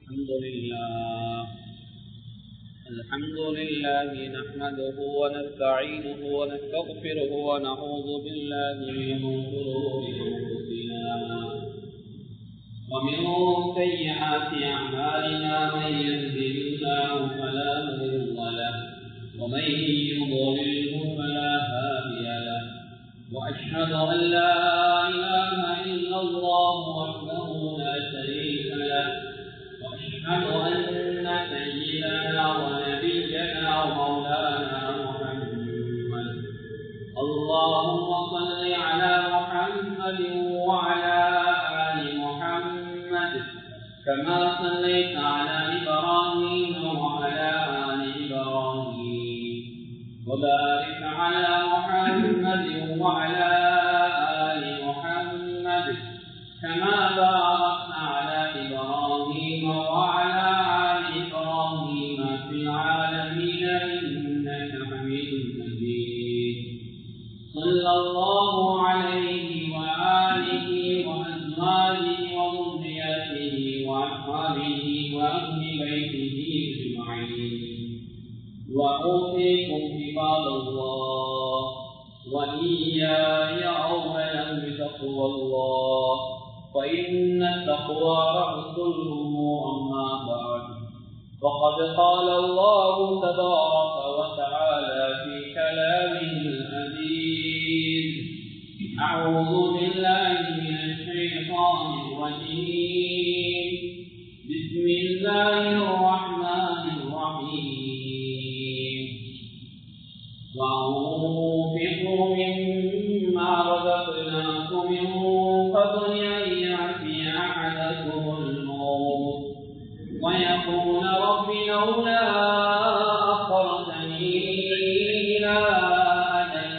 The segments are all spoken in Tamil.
الحمد لله نحمده ونستعينه ونستغفره ونعوذ بالله من شرور أنفسنا ومن سيئات أعمالنا من يهده الله فلا مضل له ومن يضلله فلا هادي له وأشهد أن لا إله إلا الله وحده لا شريك له وأشهد أن سيدنا ونبينا ومولانا محمد اللهم صل على محمد وعلى آل محمد كما صليت على إبراهيم وعلى آل إبراهيم وبارك على محمد وعلى آل محمد كما باركت على إبراهيم وعلى آل إبراهيم في العالمين إنك حميد مجيد صلى الله عليه وآله وأزواجه وذريته وأصحابه وأهل بيته أجمعين وأوصيكم عباد الله وإياي أولا بتقوى الله فإن التقوى رأس الأمور أما بعد فقد قال الله تبارك وتعالى في كلامه العزيز أعوذ بالله من الشيطان الرجيم بسم الله الرحمن الرحيم وأنفقوا مما رزقناكم من قبل أن يأتي أحدكم الموت ويقول رب لولا أخرتني إلى أجل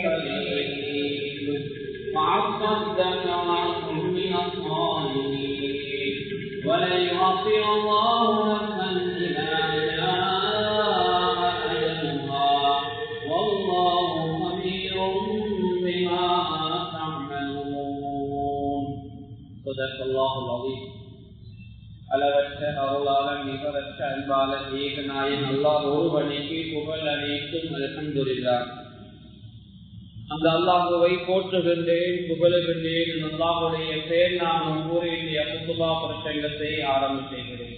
قريب فأصدق وأكن من الصالحين ولن يؤخر الله نفسا إذا جاء أجلها والله خبير بما تعملون صدق الله العظيم அளவற்ற அருளாளன் நிகரற்ற அன்பாளன் ஏகநாயன் அல்லாஹ் ஒருவனுக்கு புகழ் அனைத்தும் அல்ஹம்துலில்லாஹ். அந்த அல்லாஹுவை போற்றுகின்றேன், புகழுகின்றேன். அல்லாஹுடைய பெயர் நாமம் கூறி குத்துபா பிரசங்கத்தை ஆரம்பிக்கிறேன்.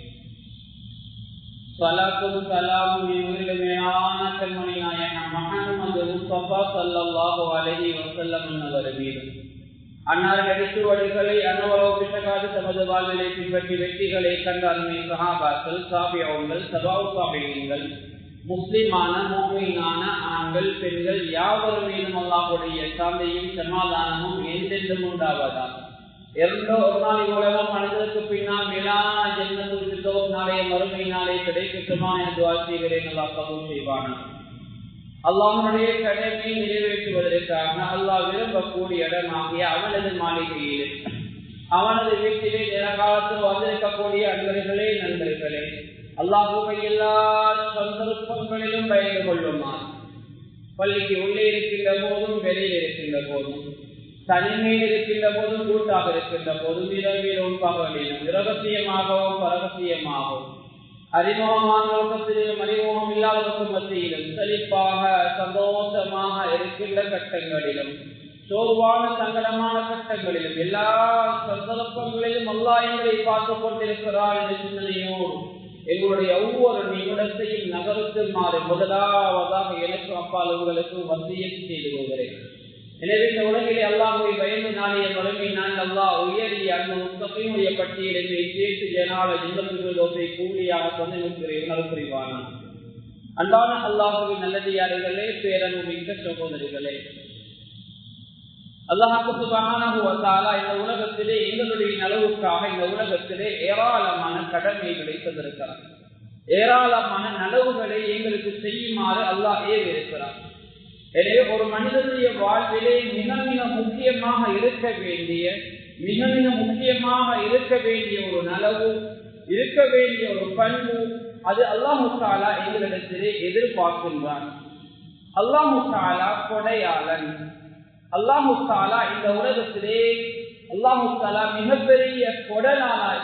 ஸலாத்தும் ஸலாமும் இவர்களுமையான கண்மணி நாயகம் முஹம்மது முஸ்தபா ஸல்லல்லாஹு அலைஹி வஸல்லம் அவர்கள் மீது அன்னார் எடுத்துவடுகளை அன்னவரோபிஷகாது தமது வாழ்விலை பின்பற்றி வெற்றிகளை கண்டாலுமே சஹாபாக்கள், சாபியங்கள், சபாவு சாபியங்கள், முஸ்லிமான முஃமினான ஆண்கள் பெண்கள் யாவர் மீதும் அல்லாஹ்வுடைய சாந்தியும் சமாதானமும் என்றென்றும் உண்டாவதாக. இரண்டோ ஒரு நாள் உலகம் மனிதருக்கு பின்னால் மேலான ஜன்னத்துல் ஃபிர்தௌஸ் நாளைய மறுமை நாளை கிடைக்கட்டுமா என்று துஆ செய்கிறேன். அல்லாஹ் கபூல் செய்வானாக. அல்லாஹ்வுடைய கடமையை நிறைவேற்றுவதற்காக அல்லாஹ் விரும்பக்கூடிய இடமாகிய அவனது மாளிகையிலே அவனது வீட்டிலே நிறகாலத்தில் வந்திருக்கக்கூடிய அன்பர்களே நண்பர்களே, அல்லாஹ்வை எல்லா சந்தர்ப்பங்களிலும் பயந்து கொள்ளுமாறு பள்ளிக்கு உள்ளே இருக்கின்ற போதும் வெளியே இருக்கின்ற போதும் தனிமையில் இருக்கின்ற போதும் கூட்டாக இருக்கின்ற போதும் இரவிலும் பகலிலும் இரகசியமாகவும் பரகசியமாகவும் அறிமுகமான நோக்கத்திலும் அறிமுகம் இல்லாதவர்கள் மத்தியிலும் செழிப்பாக சந்தோஷமாக இருக்கின்ற கட்டங்களிலும் சோர்வான சங்கடமான கட்டங்களிலும் எல்லா சந்தர்ப்பங்களிலும் அல்லாஹ் எங்களை பார்த்துக் கொண்டிருக்கிறார் என்ற சிந்தனையோடு எங்களுடைய ஒவ்வொரு நிமிடத்தையும் நகரத்துமாறு முதலாவதாக எனக்கும் அப்பால் உங்களுக்கும் வசியத் செய்து கொள்கிறேன். எனவே இந்த உலகிலே அல்லாஹ்வை பயந்து நாளைய மறுமை நான் அல்லாஹ் உயரிய அந்த முஸ்தகீமுடைய பட்டியலை சேர்த்து ஜனால ஜிந்தத்துகளை கூலியாக சொன்ன புரிவான அன்பான அல்லாஹ்வின் நல்லடியார்களே, பேரன்பு மிக்க சகோதரிகளே, அல்லாஹ் சுப்ஹானஹு வ தஆலா இந்த உலகத்திலே எங்களுடைய நலவுக்காக இந்த உலகத்திலே ஏராளமான கடமைகளை தந்திருக்கிறார். ஏராளமான நலவுகளை எங்களுக்கு செய்யுமாறு அல்லாஹ் ஏவிருக்கிறார். எனவே ஒரு மனிதனுடைய வாழ்விலே மிக மிக முக்கியமாக இருக்க வேண்டிய ஒரு நலவு, இருக்க வேண்டிய ஒரு பண்பு, அது அல்லாஹ் தஆலா எங்களிடத்திலே எதிர்பார்க்கின்றான். அல்லாஹ் தஆலா கொடையாளன். அல்லாஹ் தஆலா இந்த உலகத்திலே அல்லாஹ் தஆலா மிகப்பெரிய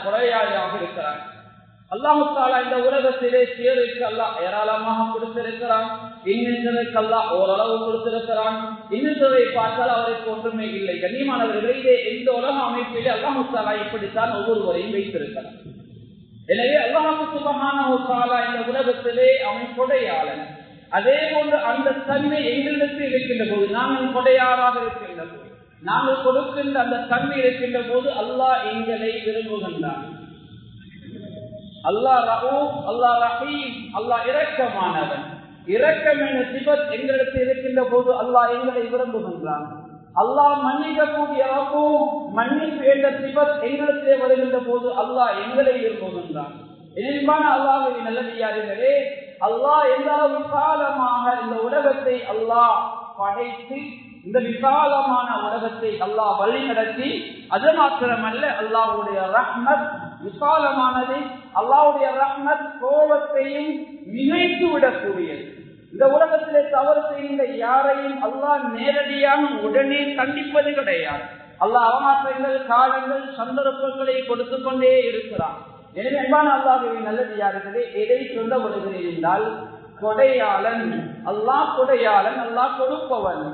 கொடையாளியாக இருக்கிறார். அல்லாஹ் தஆலா இந்த உலகத்திலே சேருக்கு அல்லாஹ் ஏராளமாக கொடுத்திருக்கிறான். இன்னிற்கு அல்லாஹ் ஓரளவு கொடுத்திருக்கிறான். இன்னொருவரை பார்த்தால் அவருக்கு ஒன்றுமே இல்லை. கண்ணியமானவர்களே, இந்த உலக அமைப்பிலே அல்லாஹ் தஆலா இப்படித்தான் ஒவ்வொருவரையும் வைத்திருக்கிறான். எனவே அல்லாஹ் சுப்ஹானஹு வ தஆலா இந்த உலகத்திலே அவன் கொடையாளன். அதே போன்று அந்த தன்மை எங்களிடத்தில் இருக்கின்ற போது, நாங்கள் கொடையாளாக இருக்கின்ற போது, நாங்கள் கொடுக்கின்ற அந்த தன்மை இருக்கின்ற போது அல்லாஹ் எங்களை விரும்புகின்றான். அல்லாஹ் ரஹூப், அல்லாஹ் ரஹீம், அல்லாஹ் இரக்கமானவன். இரக்கம் என்ற சிபத் எங்களிடத்தில் இருக்கின்ற போது அல்லாஹ் எங்களை விரும்புகின்றான். அல்லாஹ் மன்னிக்கக்கூடிய மன்னிப்பு என்ற சிபத் எங்களிடத்தில் வருகின்ற போது அல்லாஹ் எங்களை விரும்புகின்றான். இனிமான அல்லாஹ்வின் நல்லடியார்களே, அல்லாஹ் எந்த விசாலமாக இந்த உலகத்தை அல்லாஹ் படைத்து, இந்த விசாலமான உலகத்தை அல்லாஹ் வழி நடத்தி, அது மாத்திரமல்ல அல்லாஹ்வுடைய ரஹ்மத் விசாலமானது. அல்லாஹ்வுடைய ரஹ்மத் கோபத்தையும் நினைத்து விடக்கூடியது. இந்த உலகத்திலே தவறு செய்கின்ற யாரையும் அல்லாஹ் நேரடியாக உடனே கண்டிப்பது கிடையாது. அல்லாஹ் அவமாற்றங்கள், காலங்கள், சந்தர்ப்பங்களை கொடுத்து கொண்டே இருக்கிறான். எனவே அல்லாஹ்வின் நல்லடியார்களே, எதை சொல்ல வருகிறேன் என்றால், கொடையாளன் அல்லாஹ், கொடையாளன் அல்லாஹ், கொடுப்பவன்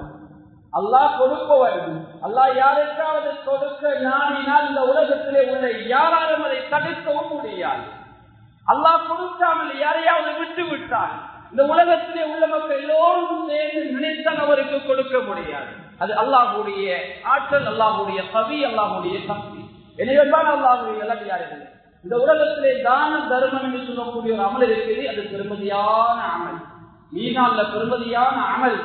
அல்லாஹ், கொடுப்பவன் அல்லாஹ். யாருக்காவது கொடுக்க நாடினால் இந்த உலகத்திலே உள்ள யாராலும் அதை தடுக்கவும் முடியாது. அல்லாஹ் கொடுக்காமல் யாரையாவது விட்டு விட்டால் இந்த உலகத்திலே உள்ள மக்கள் எல்லோரும் சேர்ந்து நினைத்தால் அவருக்கு கொடுக்க முடியாது. அது அல்லாஹ்வுடைய ஆற்றல், அல்லாஹ்வுடைய கவி, அல்லாஹ்வுடைய சக்தி. எனவே அல்லாஹ்வுடைய நல்லடியார்களே, இந்த உலகத்திலே தான தர்மம் என்று சொல்லக்கூடிய ஒரு அமல் இருக்கிறது. அது பெருமதியான அமல், மீனால பெருமதியான அமல்.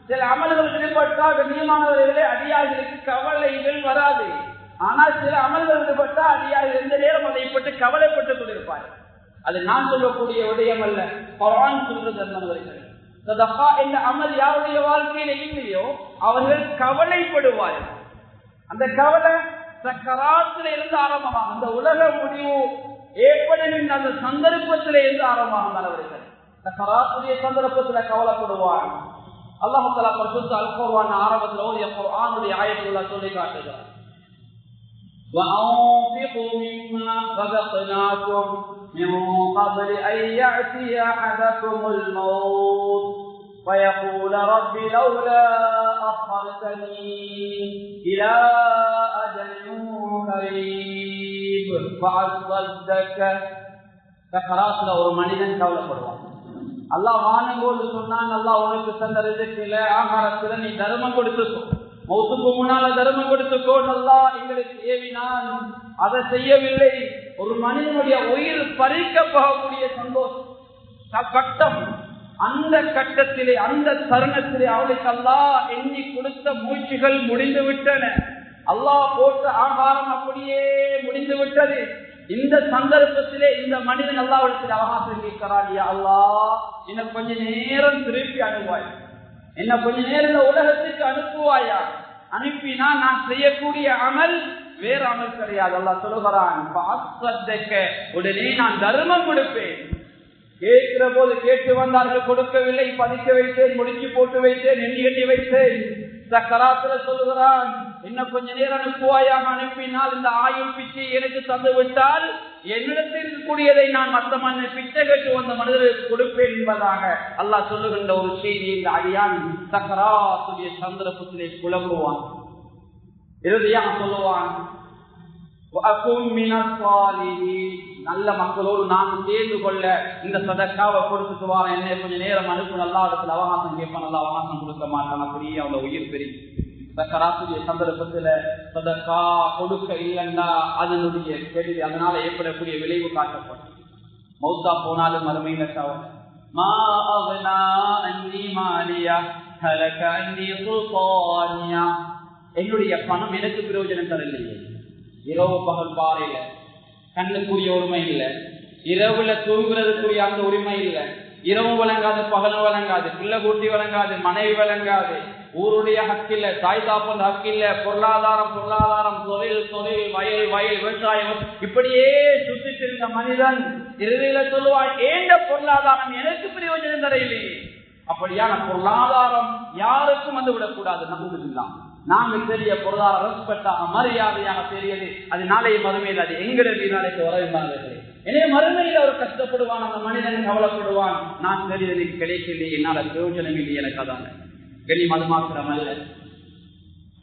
சில அமல்கள் ஈடுபட்டால் கண்ணியமானவர்களே அடியார்களுக்கு கவலைகள் வராது. ஆனால் சில அமல்கள் ஈடுபட்டால் அடியார்கள் எந்த நேரம் அதை பற்றி கவலைப்பட்டுக் கொண்டிருப்பார்கள். அது நான் சொல்லக்கூடிய விடயம் அல்ல, குர்ஆன் சொல்றது. அன்பர்களே, சதகா என்ற அமல் யாருடைய வாழ்க்கையில இல்லையோ அவர்கள் கவலைப்படுவார்கள். அந்த கவலை சக்கராத்தில இருந்து ஆரம்பமாகும். அந்த உலக முடிவு ஏற்படுகின்ற அந்த சந்தர்ப்பத்திலே இருந்து ஆரம்பமாகும். அவர்கள் சக்கராத்துடைய சந்தர்ப்பத்துல கவலைப்படுவார். அல்லாஹ் தஆலா பரிசுத்த அல் குர்ஆன் ஆரம்பத்தில் ஓதிய குர்ஆனுடைய ஆயத்துகளை சொல்லி காட்டுகிறார். وَأَنفِقُوا مِمَّا رَزَقْنَاكُمْ مِنْ قَبْلِ أَنْ يَأْتِيَ أَحَدَكُمُ الْمَوْتُ فَيَقُولَ رَبِّ لَوْلَا أَخَّرْتَنِي إِلَى أَجَلٍ قَرِيبٍ فَأَصَّدَّقَ. சக்கராத்துல ஒரு மனிதன் கவலைப்படுவான். அல்லாஹ் வானங்கோடு சொன்னான், அல்லாஹ் உனக்கு தந்த ரிஸ்கில ஆகாரத்துல நீ தர்மம் கொடுத்துக்கோ, மௌத்துக்கு முன்னால தர்மம் கொடுத்துக்கோ, அல்லாஹ் எங்களுக்கு ஏவினான், அதை செய்யவில்லை. ஒரு மனிதனுடைய உயிர் பறிக்கப்படக்கூடிய சந்தோஷம் கட்டம், அந்த கட்டத்திலே, அந்த தருணத்திலே அவளுக்கு அல்லாஹ் எண்ணி கொடுத்த மூச்சுகள் முடிந்து விட்டன. அல்லாஹ் போட்ட ஆகாரம் அப்படியே முடிந்து விட்டது. இந்த சந்தர்ப்பத்திலே இந்த மனிதன் அல்லாஹ்விடத்தில் அவகாசம் கேட்கிறான், யா அல்லாஹ் என்ன கொஞ்ச நேரம் திருப்பி அனுப்புவாய், என்ன கொஞ்ச நேரம் இந்த உலகத்துக்கு அனுப்புவாயா? அனுப்பினா நான் செய்யக்கூடிய அமல் வேற அமல் கிடையாது. அல்லாஹ் சொல்லுகிறான், உடனே நான் தர்மம் கொடுப்பேன். கேட்கிற போது கேட்டு வந்தார்கள், கொடுக்கவில்லை, பதிக்க வைத்தேன், முடிச்சு போட்டு வைத்தேன், எண்ணி எண்ணி வைத்தேன். சக்கராத்துல சொல்லுகிறான், இன்னும் கொஞ்ச நேரம் அனுப்புவாயாக, அனுப்பினால் இந்த ஆயுள் பிச்சை எனக்கு தந்து விட்டால் என்னிடத்தில் இருக்கக்கூடியதை நான் மற்ற மனிதன் பிச்சை கேட்டு வந்த மனிதருக்கு கொடுப்பேன் என்பதாக அல்லாஹ் சொல்லுகின்ற ஒரு செய்தி. இந்த அடியான் சக்கராத்துடைய சந்தர்ப்பத்திலே புலம்புவான். இறுதியாக சொல்லுவான், நல்ல மக்களோடு நான் சேர்ந்து கொள்ள இந்த சதக்காவை கொடுத்துட்டு வாரேன், என்ன கொஞ்ச நேரம் அனுப்பு, நல்லா இடத்துல அவகாசம் கேட்பான், நல்லா அவகாசம் கொடுக்க மாட்டான். அப்படியே அவளை உயிர் பெரிய சக்கராத்துடைய சந்தர்ப்பத்துல சதக்கா கொடுக்க இல்லைன்னா அதனுடைய கெடுதி, அதனால ஏற்படக்கூடிய விளைவு காட்டப்படும். மௌத்தா போனாலும் மறுமையில கவலை. என்னுடைய பணம் எனக்கு பிரயோஜனம் தரலையே. இரவு பகல் பாறையில கண்ணுக்குரிய உரிமை இல்லை, இரவுல தூங்குறதுக்குரிய அந்த உரிமை இல்லை. இரவு வழங்காது, பகலும் வழங்காது, பிள்ளை கூட்டி வழங்காது, மனைவி வழங்காது, ஊருடைய ஹக்கில்ல, தாய் தாப்பன் ஹக்கில்ல, பொருளாதாரம் பொருளாதாரம், தொழில் தொழில், வயல் வயல், விவசாயம், இப்படியே சுத்திட்டு இருந்த மனிதன் இறுதியில சொல்லுவான், ஏண்ட பொருளாதாரம் எனக்கு பிரயோஜனம் தரையில்லையே. அப்படியான பொருளாதாரம் யாருக்கும் வந்து விடக்கூடாது. நம்புவதுதான் நாங்கள் பெரிய பொருளாதார ரெஸ்பெக்டாக மரியாதையாக பெரியது. அது நாளைய மறுமையில் அது எங்களுடைய நாளைக்கு வரவில்லை. எனவே மறுமையில் அவர் கஷ்டப்படுவான், அந்த மனிதன் கவலைப்படுவான். நான் சரி எனக்கு கிடைக்கலையே, என்னால பிரயோஜனம் இல்லை எனக்கு. அதான கண்ணியம். அது மாத்திரம் அல்ல,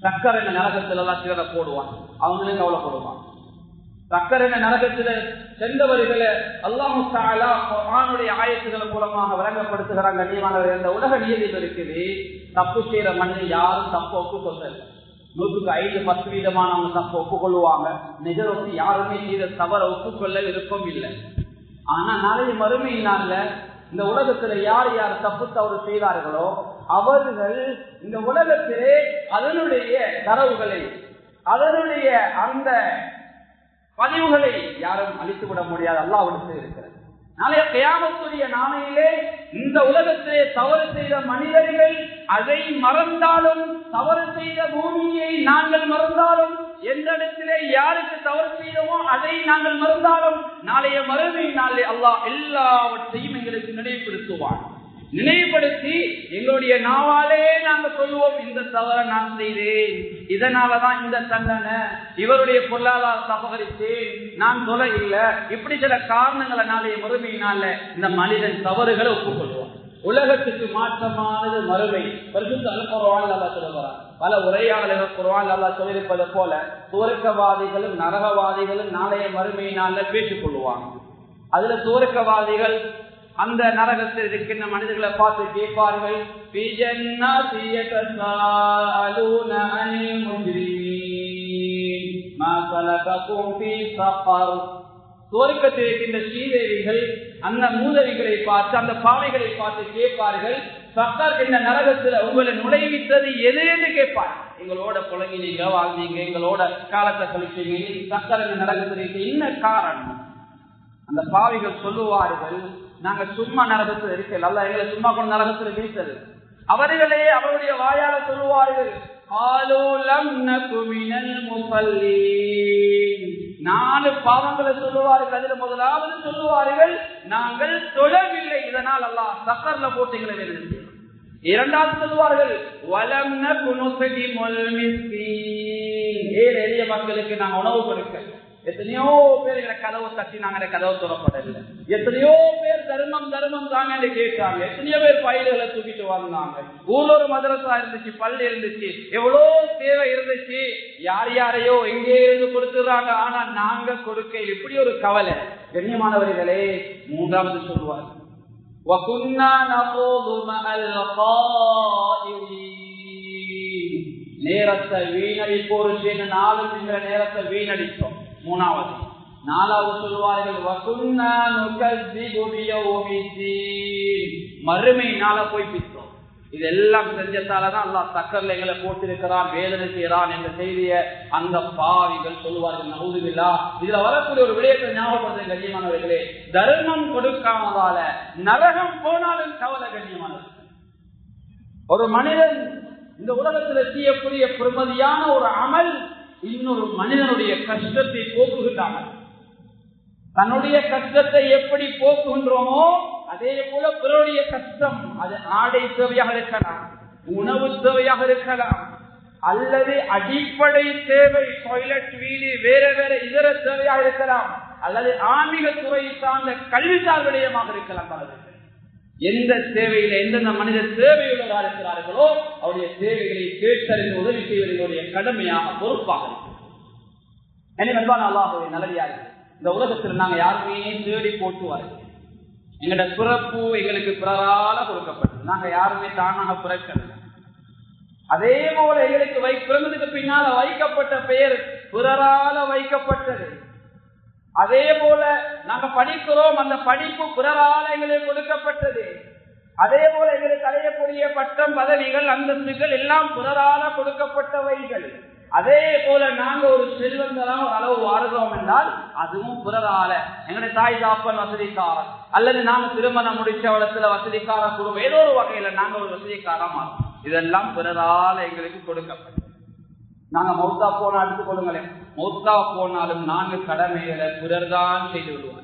சக்கரை நரகத்துல எல்லாம் சிலரை போடுவான், அவங்களும் கவலைப்படுவான். சக்கரை நரகத்துல சென்றவர்களை அல்லாஹ் தஆலா குர்ஆனுடைய ஆயத்துகள் மூலமாக விளங்கப்படுத்துகிறாங்க. கண்ணியமானவர்கள், இந்த உலக நியதியில் இருக்குது, தப்பு செய்யற மனிதன் யாரும் தப்பு ஒப்புக்கொள்ளல. 100% தப்பு ஒப்புக்கொள்ளுவாங்க. நிஜத்தை யாருமே செய்த தவற ஒப்புக்கொள்ள விருப்பம் இல்லை. ஆனா நாளைய மறுமையினால இந்த உலகத்துல யார் யார் தப்பு தவறு செய்தார்களோ அவர்கள் இந்த உலகத்திலே அதனுடைய தரவுகளை, அதனுடைய அந்த பதிவுகளை யாரும் அழித்துவிட முடியாது. அல்லாஹ்விடத்தில் இருக்கிறது. நாளைய கியாமத்துடைய நாளையிலே இந்த உலகத்திலே தவறு செய்த மனிதர்கள் அதை மறந்தாலும், தவறு செய்த பூமியை நாங்கள் மறந்தாலும், எந்த இடத்திலே யாருக்கு தவறு செய்தோமோ அதை நாங்கள் மறந்தாலும், நாளைய மறுமை நாளே அல்லாஹ் எல்லாவற்றையும் எங்களுக்கு நினைவுபடுத்துவான். நினைவுபடுத்தி எங்களுடைய நாவாலே நாங்கள் சொல்லுவோம், இந்த தவறை நான் செய்தேன், இதனாலதான் இந்த தண்டனை, இவருடைய பொருளாதாரத்தை அபகரித்தேன், நான் சொல்ல இல்லை, இப்படி சில காரணங்களை நாளைய மறுமையினால இந்த மனிதன் தவறுகளை ஒப்புக்கொள்வான். உலகத்துக்கு மாற்றமானது மறுமை. பரிசுத்த அல் குர்ஆன் அல்லாஹ் சொல்லுகிறார். பல உரையாடல்கள் குர்ஆன் அல்லாஹ் சொல்லியிருப்பது போல சுவர்க்கவாதிகளும் நரகவாதிகளும் நாளைய மறுமையினால பேசிக் கொள்வாங்க. அதுல சுவர்க்கவாதிகள் அந்த நரகத்தில் இருக்கின்ற மனிதர்களை பார்த்து கேட்பார்கள், சுவர்க்கத்தில் இருக்கின்ற ஸ்ரீதேவிகள் அந்த மூதவிகளை பார்த்து, அந்த பாவைகளை பார்த்து கேட்பார்கள், சக்கர் என்ற நரகத்தில் உங்களை நுழைவித்தது எது என்று கேட்பார். எங்களோட புலங்கினீங்க, வாழ்ந்தீங்க, எங்களோட காலத்தை கழிச்சீங்க, சக்கர் என்ற நரகத்தில் என்ன காரணம்? அந்த பாவிகள் சொல்லுவார்கள், நாங்க சும்மா நரகத்தில் இருக்கல, அல்ல எங்களை சும்மா கொண்டு நரகத்தில் வீசல். அவர்களே அவருடைய வாயால சொல்லுவார்கள், 4 பாவங்களை சொல்லுவார்கள். அதில் முதலாவது சொல்லுவார்கள், நாங்கள் தொழவில்லை, இதனால் அல்லாஹ் சக்கர்ல போட்டீங்களை வேறு. இரண்டாவது சொல்லுவார்கள், எளிய மக்களுக்கு நாங்கள் உணவு கொடுக்க. எத்தனையோ பேர் எங்களை கதவு தட்டி நாங்க கதவு தொடப்படவில்லை. எத்தனையோ பேர் தர்மம் தர்மம் தாங்க கேட்டாங்க. எத்தனையோ பேர் பயிர்களை தூக்கிட்டு வந்தாங்க. ஊர்ல ஒரு மதரசா இருந்துச்சு, பள்ளி இருந்துச்சு, எவ்வளோ தேவை இருந்துச்சு, யார் யாரையோ எங்கே இருந்து கொடுத்துறாங்க, ஆனா நாங்க கொடுக்க இப்படி ஒரு கவலை. கண்ணியமானவர்களே, மூன்றாவது சொல்லுவார், நேரத்தை வீணடிப்போரு சேர்ந்து 4 நேரத்தை வீணடித்தோம். மூணாவது. 4வது சொல்வார்கள், மறுமை நாள போய் பித்தோம். இதெல்லாம் செஞ்சதாலதான் அல்லாஹ் சக்கர்ல எங்களை போட்டிருக்கிறான், வேதனை செய்யறான் என்ற செய்திய அந்த பாவிகள் சொல்லுவார்கள். நவுதுபில்லாஹ். இதுல வரக்கூடிய ஒரு விடயத்தை ஞாபகப்படுத்த கண்ணியமானவர்களே, தர்மம் கொடுக்காமதால நரகம் போனாலும் கவலை. கண்ணியமானவர்கள், ஒரு மனிதன் இந்த உலகத்தில் செய்யக்கூடிய பெருமதியான ஒரு அமல் இன்னொரு மனிதனுடைய கஷ்டத்தை போக்குகின்றாங்க. தன்னுடைய கஷ்டத்தை எப்படி போக்குகின்றோமோ அதே போல பிறருடைய கஷ்டம், அது ஆடை தேவையாக இருக்கலாம், உணவு தேவையாக இருக்கலாம், அல்லது அடிப்படை தேவை, டாய்லெட், வீடு, வேற வேற இதர தேவையாக இருக்கலாம், அல்லது ஆன்மீக துறையை சார்ந்த கல்விசார் விடயமாக இருக்கலாம். எந்த தேவையில எந்தெந்த மனிதர் தேவையுள்ளதாக இருக்கிறார்களோ அவருடைய தேவைகளை கேட்டறிந்து உதவி செய்வதனுடைய கடமையாக பொறுப்பாக இருக்கிறது. எனவே அல்லாஹ்வுடைய நல்லடியார்கள், இந்த உலகத்தில் நாங்கள் யாருமே தேடி போட்டுவார்கள். எங்களோட பிறப்பு எங்களுக்கு பிறரால கொடுக்கப்பட்டது. நாங்க யாருமே தானாக பிறக்கல. அதே போல எங்களுக்கு பிறந்ததுக்கு பின்னால வைக்கப்பட்ட பெயர் பிறரால வைக்கப்பட்டது. அதே போல நாங்க படிக்கிறோம், அந்த படிப்பு பிறரால எங்களுக்கு கொடுக்கப்பட்டது. அதே போல எங்களுக்கு அடையக்கூடிய பட்டம், பதவிகள், அந்தஸ்துகள் எல்லாம் பிறரால கொடுக்கப்பட்டவைகள். அதே போல நாங்க ஒரு செல்வந்தெல்லாம் ஒரு அளவு வாழ்றோம் என்றால் அதுவும் பிறரால. எங்களுடைய தாய் தாப்பன் வசதிக்காரன், அல்லது நாங்க திருமணம் முடிச்ச வளத்துல வசதிக்கார குடும்பம், ஏதோ ஒரு வகையில நாங்க ஒரு வசதிக்காரமா, இதெல்லாம் பிறரால எங்களுக்கு கொடுக்கப்பட்டது. நாங்க மௌத்தா போனா எடுத்துக்கொள்ளுங்களேன், மௌத்தா போனாலும் 4 கடமைகளை பிறர் தான் செய்து விடுவாங்க.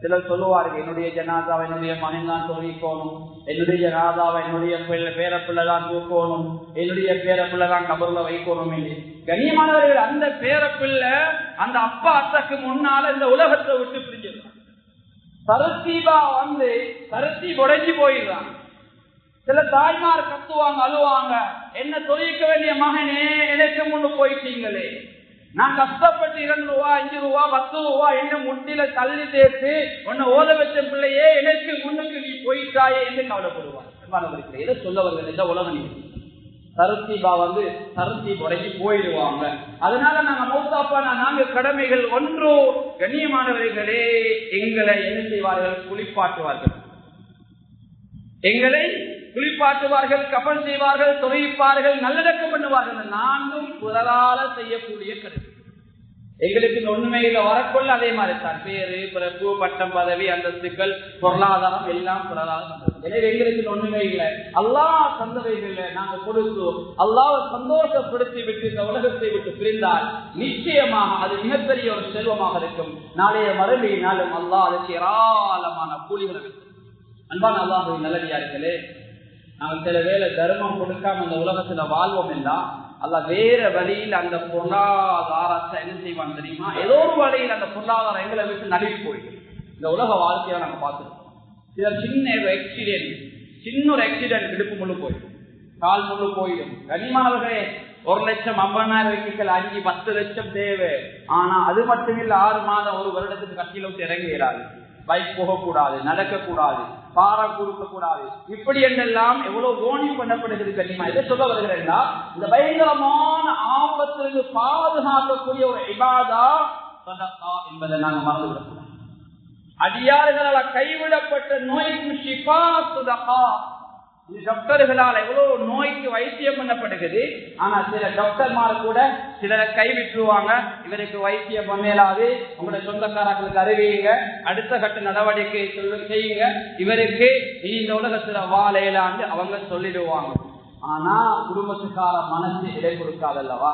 சிலர் சொல்லுவார்கள், என்னுடைய ஜனாதாவை என்னுடைய மகன் தான் தோழிக்கோணும், என்னுடைய ஜனாதாவை என்னுடைய பேர பிள்ளை தான் தூக்கணும், என்னுடைய பேர பிள்ளை தான் கபர்ல வைக்கணும் என்று. கண்ணியமானவர்கள், அந்த பேர பிள்ளை அந்த அப்பா அத்தாக்கு முன்னால இந்த உலகத்தை விட்டு பிரிஞ்சிடும். தரத்தீபா வந்து தரத்தீப் உடைஞ்சு போயிடுறாங்க. சில தாய்மார் கத்துவாங்க, அழுவாங்க, என்ன தொழிக்க வேண்டிய மகனே எனக்கு முன்னு போயிட்டீங்களே, நான் கஷ்டப்பட்டு 2 ரூபா 5 ரூபா 10 ரூபா என்ன முட்டில தள்ளி சேர்த்து உன்னை ஓத வச்ச பிள்ளையே எனக்கு முன்னுக்கு நீ போயிட்டாயே என்று கவலைப்படுவார். எதை சொல்ல வருகிறது இந்த உலகம்? தரத்தீபா வந்து தரத்தீப் உடைஞ்சு போயிடுவாங்க. அதனால நாங்க மௌத்தாப்பானா நாங்க கடமைகள் ஒன்றோ கண்ணியமானவர்களே, எங்களை என்ன செய்வார்கள்? குளிப்பாட்டுவார்கள். எங்களை குளிப்பாட்டுவார்கள், கபன் செய்வார்கள், தொழிப்பார்கள், நல்லடக்கம் பண்ணுவார்கள். நான்கும் பிறரால செய்யக்கூடிய கடமை. எங்களுக்கு இந்த உண்மையில வரக்கொள்ள அதே மாதிரி தான் பேரு, பிறப்பு, பட்டம், பதவி, அந்தஸ்துக்கள், பொருளாதாரம் எல்லாம் பிறரால. எனவே எங்களுக்கு ஒண்ணுமே இல்லை. அல்லாஹ் தந்தவைகளை நாங்க கொடுத்து அல்லாஹ்வை சந்தோஷப்படுத்தி விட்டு இந்த உலகத்தை விட்டு பிரிந்தால் நிச்சயமாக அது மிகப்பெரிய ஒரு செல்வமாக இருக்கும். நாளைய மறுமையினாலும் அல்லாஹ் அதுக்கு ஏராளமான கூலிகளை வைக்கும். அன்பான அல்லாஹ்வின் நல்லடியார்களே, நாங்கள் சில வேளை தர்மம் கொடுக்காம இந்த உலகத்துல வாழ்வோம் என்றா அல்லாஹ் வேற வழியில் அந்த பொருளாதாரத்தை என்ன செய்வான் தெரியுமா? ஏதோ ஒரு வழியில் அந்த பொருளாதாரம் எங்களை விட்டு நழுவி போயிடும். இந்த உலக வாழ்க்கையை நாங்க பார்த்துருக்கோம். சின்ன ஒரு ஆக்சிடென்ட் இடுப்பு முழு போயிடும், கால் முழு போயிடும். கனிமானவர்களே, 1 லட்சம் 50,000 வைக்கல, 5 10 லட்சம் தேவை. ஆனா அது மட்டும் இல்ல, 6 மாதம் 1 வருடத்துக்கு கட்டில விட்டு இறங்கிறாரு. பைக் போகக்கூடாது, நடக்கக்கூடாது, பாரம் கொடுக்க கூடாது, இப்படி என்றெல்லாம் எவ்வளவு ஓனி பண்ணப்படுகிறது. கனிமா இதை சொல்ல வருகிறேன்னா, இந்த பயங்கரமான ஆபத்திலிருந்து பாதுகாக்கக்கூடிய ஒரு இபாதா சதகா என்பதை நாங்கள் மறந்துவிடக்கூடாது. அடியார்களால் கைவிடப்பட்ட நோய்க்கு ஷிஃபா சதகா. டாக்டர்களால் எவ்வளவு நோய்க்கு வைத்தியம் பண்ணப்படுகிறது. ஆனா சில டாக்டர்மார் கூட சிலரை கைவிட்டுருவாங்க. இவருக்கு வைத்தியம் பண்ணலாது, உங்களுடைய சொந்தக்காரர்களுக்கு அறிவியுங்க, அடுத்த கட்ட நடவடிக்கை செய்யுங்க, இவருக்கு இந்த உலகத்துல வாழையிலாண்டு அவங்க சொல்லிடுவாங்க. ஆனா குடும்பத்துக்கார மனசு இடை கொடுக்காதல்லவா?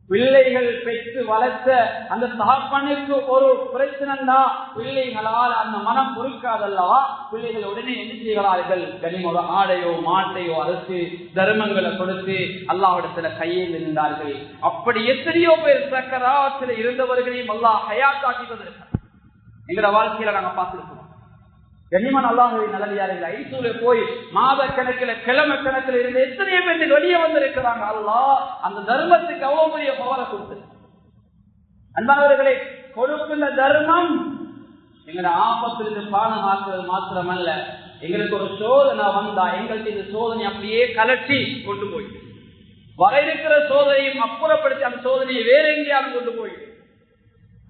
பிள்ளைகள் பெற்று வளர்த்த அந்த தகப்பனுக்கு ஒரு பிரச்சனைனா பிள்ளைகளால் அந்த மனம் பொறுக்காதல்லவா? பிள்ளைகள் உடனே என்ன செய்கிறார்கள்? கனிமொரு ஆடையோ மாட்டையோ அறுத்து தர்மங்களை கொடுத்து அல்லாஹ்விடத்துல கையில் இருந்தார்கள். அப்படி எத்தனையோ பேர் சக்கராத்துல இருந்தவர்களையும் அல்லாஹ் ஹயாத்தாக்கி தந்திருக்கிறார். எங்களோட வாழ்க்கையில நாங்க பார்த்திருக்கோம். கண்ணியமான அல்லாஹ்வின் நல்லடியார்கள், ஐசூல போய் மாத கணக்கில் கிழமை கணக்கில் இருந்து எத்தனையோ பேர் வெளியே வந்திருக்கிறாங்க. அல்லாஹ் அந்த தர்மத்துக்கு அவ்வளவு பெரிய பவரை கொடுத்து. அன்பானவர்களை, கொடுக்கின்ற தர்மம் எங்களோட ஆபத்திலிருந்து பானமாக்குறது மாத்திரமல்ல, எங்களுக்கு ஒரு சோதனை வந்தா எங்களுக்கு இந்த சோதனை அப்படியே கலட்டி கொண்டு போயிட்டு வர இருக்கிற சோதனையும் அப்புறப்படுத்தி அந்த சோதனையை வேற எங்கேயாவது கொண்டு போயிட்டு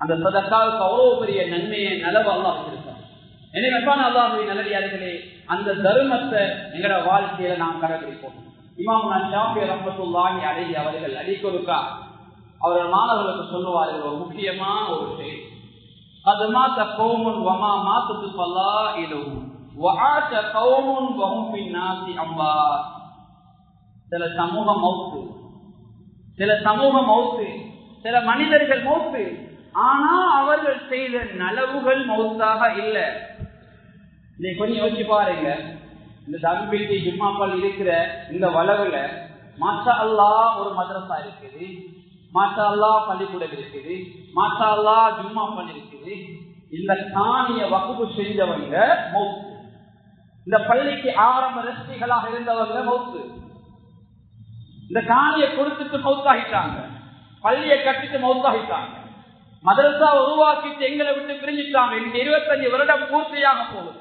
அந்த சதகாவுக்கு அவ்வளவு பெரிய நன்மையை நலவு அல்லாஹ் வச்சிருக்காங்க. எனவே அல்லாஹ்வின் நல்லடியார்களே, அந்த தர்மத்தை எங்களோட வாழ்க்கையில நாம் கடைபிடிப்போம். இமாம் ஷாஃபி ரஹ்மத்துல்லாஹி அலைஹி அவர்கள் அடிக்கொருக்கா அவர்கள் மாணவர்களுக்கு சொல்லுவார்கள் ஒரு முக்கியமான ஒரு செய்தி. அதுமாத்த கௌமுன் வமா மாத்தது ஃபலாயிலுஹும் வஆத கௌமுன் வஹும் பின்னாசி அம்வார். சில சமூக மௌத்து, சில மனிதர்கள் மௌத்து, ஆனா அவர்கள் செய்த நலவுகள் மௌத்தாக இல்லை. இதை கொஞ்சம் யோசிச்சு பாருங்க. இந்த தம்பிட்டி ஜும்மாக்கள் இருக்கிற இந்த வளவுல மாஷா அல்லாஹ் ஒரு மதரசா இருக்குது, மாஷா அல்லாஹ் பள்ளிக்கூடம் இருக்குது, மாஷா அல்லாஹ் ஜும்மா பள்ளி இருக்குது. இந்த காணிய வகுப்பு செஞ்சவங்க மௌத்து, இந்த பள்ளிக்கு ஆரம்ப ரசிகளாக இருந்தவங்க மௌத்து. இந்த காணியை கொடுத்துட்டு மௌத்தாகிட்டாங்க, பள்ளியை கட்டிட்டு மௌத்தாகிட்டாங்க, மதரசா உருவாக்கிட்டு எங்களை விட்டு பிரிஞ்சிட்டாங்க. இன்னும் 25 வருடம் பூர்த்தியாக போகுது.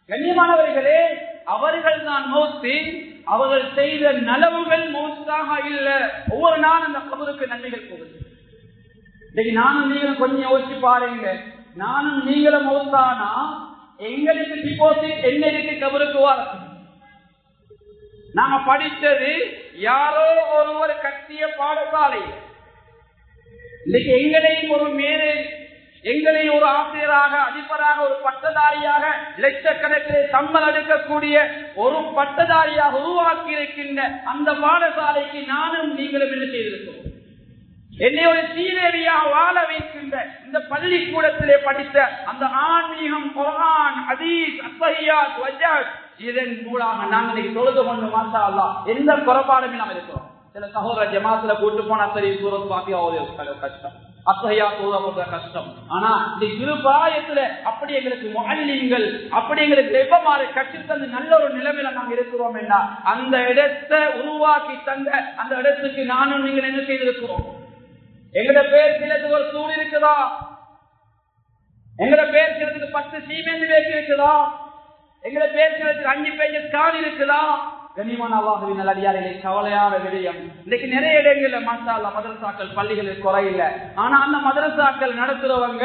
கண்ணியமானவர்களே, அவர்கள் தான் மௌத்து, அவர்கள் செய்த நலவுகள் மௌத்தாக இல்லை. ஒவ்வொரு நாளும் அந்த கபருக்கு நன்மைகள் போகுது. இன்னைக்கு நானும் நீங்களும் கொஞ்சம் யோசிச்சு பாருங்க. நானும் நீங்களும் மௌத்தானா எங்களுக்கு டிபாசிட் என்ன இருக்கு கபருக்கு வாரது? நாங்க படித்தது யாரோ ஒருவர் கட்டிய பாடசாலை. இன்னைக்கு எங்களையும் ஒரு எங்களை ஒரு ஆசிரியராக, அதிபராக, ஒரு பட்டதாரியாக, லட்சக்கணக்கில் சம்பளம் எடுக்கக்கூடிய ஒரு பட்டதாரியாக உருவாக்கி இருக்கின்ற அந்த பாடசாலைக்கு நானும் நீங்களும் என்ன செய்திருக்கிறோம்? என்னை ஒரு சீரேரியாக வாழ வைக்கின்ற இந்த பள்ளிக்கூடத்திலே படித்த அந்த ஆன்மீகம், குர்ஆன், ஹதீஸ், அஸ்ஸஹியாத், வஜ்ஹத், இதன் மூலமாக நாங்கள் தொழுது கொண்டு மாஷா அல்லாஹ் எந்த குறைபாடுமே நாம் இருக்கிறோம். சில சகோதர ஜமாத்துல கூட்டு போனா சரி சூரத் ஃபாத்திஹா ஓதுறது கஷ்டம். அத்தகையா தோதப்படுற கஷ்டம். ஆனா இந்த இருபாயத்துல அப்படி எங்களுக்கு முஅல்லிம்கள், அப்படி எங்களுக்கு எப்பமாறு கற்றுத்தந்து நல்ல ஒரு நிலைமையில நாங்க இருக்கிறோம் என்றா அந்த இடத்தை உருவாக்கி தந்த அந்த இடத்துக்கு நானும் நீங்கள் என்ன செய்திருக்கிறோம்? எங்கட பேர் சிலத்துக்கு ஒரு தூள் இருக்குதா? எங்கட பேர் சிலத்துக்கு 10 சீமெண்ட் பேக்கி இருக்குதா? எங்கட பேர் சிலத்துக்கு 5 பேஜ் கால் இருக்குதா? கண்ணியமான அல்லாஹ்வின் நல்லடியார்களே, கவலையான விடயம். இன்னைக்கு நிறைய இடங்கள்ல மாஷாஅல்லாஹ் மதரசாக்கள் பள்ளிகளில் குறையில்லை. ஆனா அந்த மதரசாக்கள் நடத்துறவங்க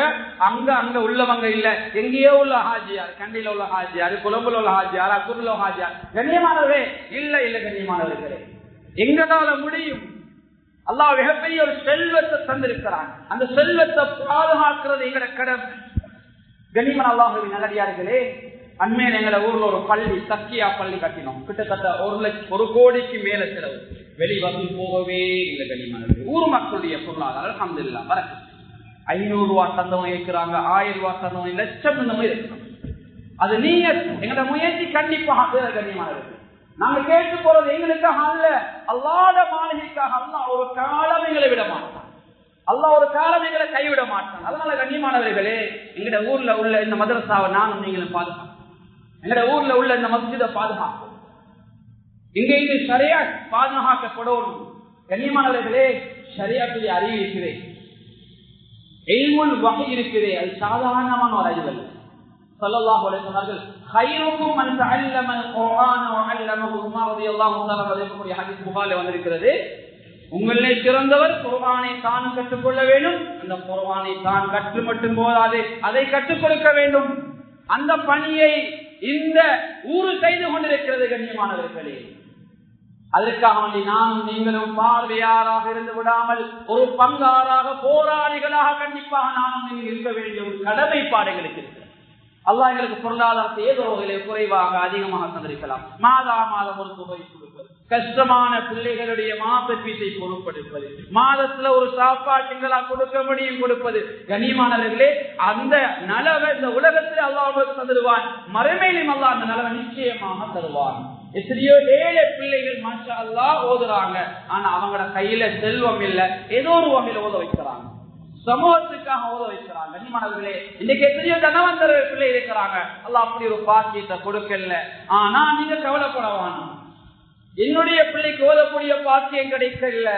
அங்க உள்ளவங்க இல்ல, எங்கேயோ உள்ள ஹாஜியார், கண்டியில உள்ள ஹாஜியார், கொழும்புல உள்ள ஹாஜியார், அக்கூர்ல ஹாஜியார். கண்ணியமானவரே, இல்ல கண்ணியமானவர்களே, எங்களால முடியும். அல்லாஹ் மிகப்பெரிய ஒரு செல்வத்தை தந்திருக்கிறான். அந்த செல்வத்தை பாதுகாக்கிறது எங்கட கடமை. கண்ணியமான அல்லாஹ்வின் நல்லடியார்களே, அண்மையில் எங்களை ஊர்ல ஒரு பள்ளி, தக்கியா பள்ளி கட்டினோம். கிட்டத்தட்ட 1 கோடிக்கு மேல செலவு. வெளி வசூல் போகவே இல்லை. கண்ணியமானது ஊர் மக்களுடைய பொருளாதாரம் அல்ஹம்துலில்லாஹ் வர 500 ரூபாய் தந்தவங்க இருக்கிறாங்க, 1000 ரூபாய் தந்தவங்க, லட்சம் தந்தவங்க இருக்கிறாங்க. அது நீங்க எங்களோட முயற்சி கண்டிப்பாக கண்ணியமானது. நாங்க கேட்டு போறது எங்களுக்காக அல்ல, அல்லாஹ்வுடைய மாளிகைக்காக. அல்லாஹ் ஒரு காலம் எங்களை விட மாட்டான், அல்லாஹ் ஒரு காலம் எங்களை கைவிட மாட்டான். அதனால கண்ணியமானவர்களே, எங்கட ஊர்ல உள்ள இந்த மதரசாவை நானும் நீங்களும் பாதுகாப்போம். எங்கட ஊர்ல உள்ள இந்த மஸ்ஜிதை பாதுகாப்போம். இங்கே இது ஷரியத் பாதுகாக்கப்படும். கண்ணியமானவர்களே, ஷரியத்துடைய அறிவு இருக்கிறேன், இல்முல் வஹி இருக்கிறே, அது சாதாரணமான ஒரு அறிவு அல்ல. ஸல்லல்லாஹு அலைஹி வஸல்லம் கைருக்கும் மன் தஅல்லமல் குர்ஆன வ அல்லமஹு உமர் রাদিয়াল্লাহு தஆலா வரக்கூடிய ஹதீஸ் புகாரில் வந்திருக்கிறது. உங்களே சிறந்தவர் குர்ஆனை தான் கற்றுக்கொள்ள வேண்டும். அந்த குர்ஆனை தான் கற்று மட்டும் போதாது, அதை கற்றுக் கொடுக்க வேண்டும். அந்த பணியை இந்த ஊரு செய்து கொண்டிருக்கிறது. கண்ணியமானவர்களே, அதற்காக நானும் நீங்களும் பார்வையாராக இருந்து விடாமல் ஒரு பங்காராக, போராளிகளாக கண்டிப்பாக நானும் நீங்கள் இருக்க வேண்டிய ஒரு கடமைப்பாடுகளுக்கு இருக்கிறது. அல்லாஹ் எங்களுக்கு பொருளாதாரத்தை ஏதோ குறைவாக அதிகமாக தந்திருக்கலாம். மாதம் ஒரு தொகை கொடுப்பது, கஷ்டமான பிள்ளைகளுடைய மாத பீசை பொருட்படுத்துவது, மாதத்துல ஒரு சாப்பாட்டுங்களா கொடுக்க முடியும் கொடுப்பது. கண்ணியமானவர்களே, அந்த நலவை இந்த உலகத்தில் அல்லாஹ் தருவான், மறுமையிலும் அல்லாஹ் அந்த நலவை நிச்சயமாக தருவான். எத்தனையோ ஏழை பிள்ளைகள் மாஷா அல்லாஹ் ஓதுறாங்க, ஆனா அவங்களோட கையில செல்வம் இல்ல, ஏதோ ஒரு வகையில ஓத வைக்கிறாங்க, சமூகத்துக்காக ஓத வைக்கிறாங்க. கண்ணியமானவர்களே, இன்னைக்கு எத்தனையோ தனவந்தர பிள்ளை இருக்கிறாங்க, அல்லாஹ் அப்படி ஒரு பாக்கியத்தை கொடுக்கல. ஆனா நீங்க கவலைப்படவானா, என்னுடைய பிள்ளைக்கு ஓதக்கூடிய பாக்கியம் கிடைக்கல.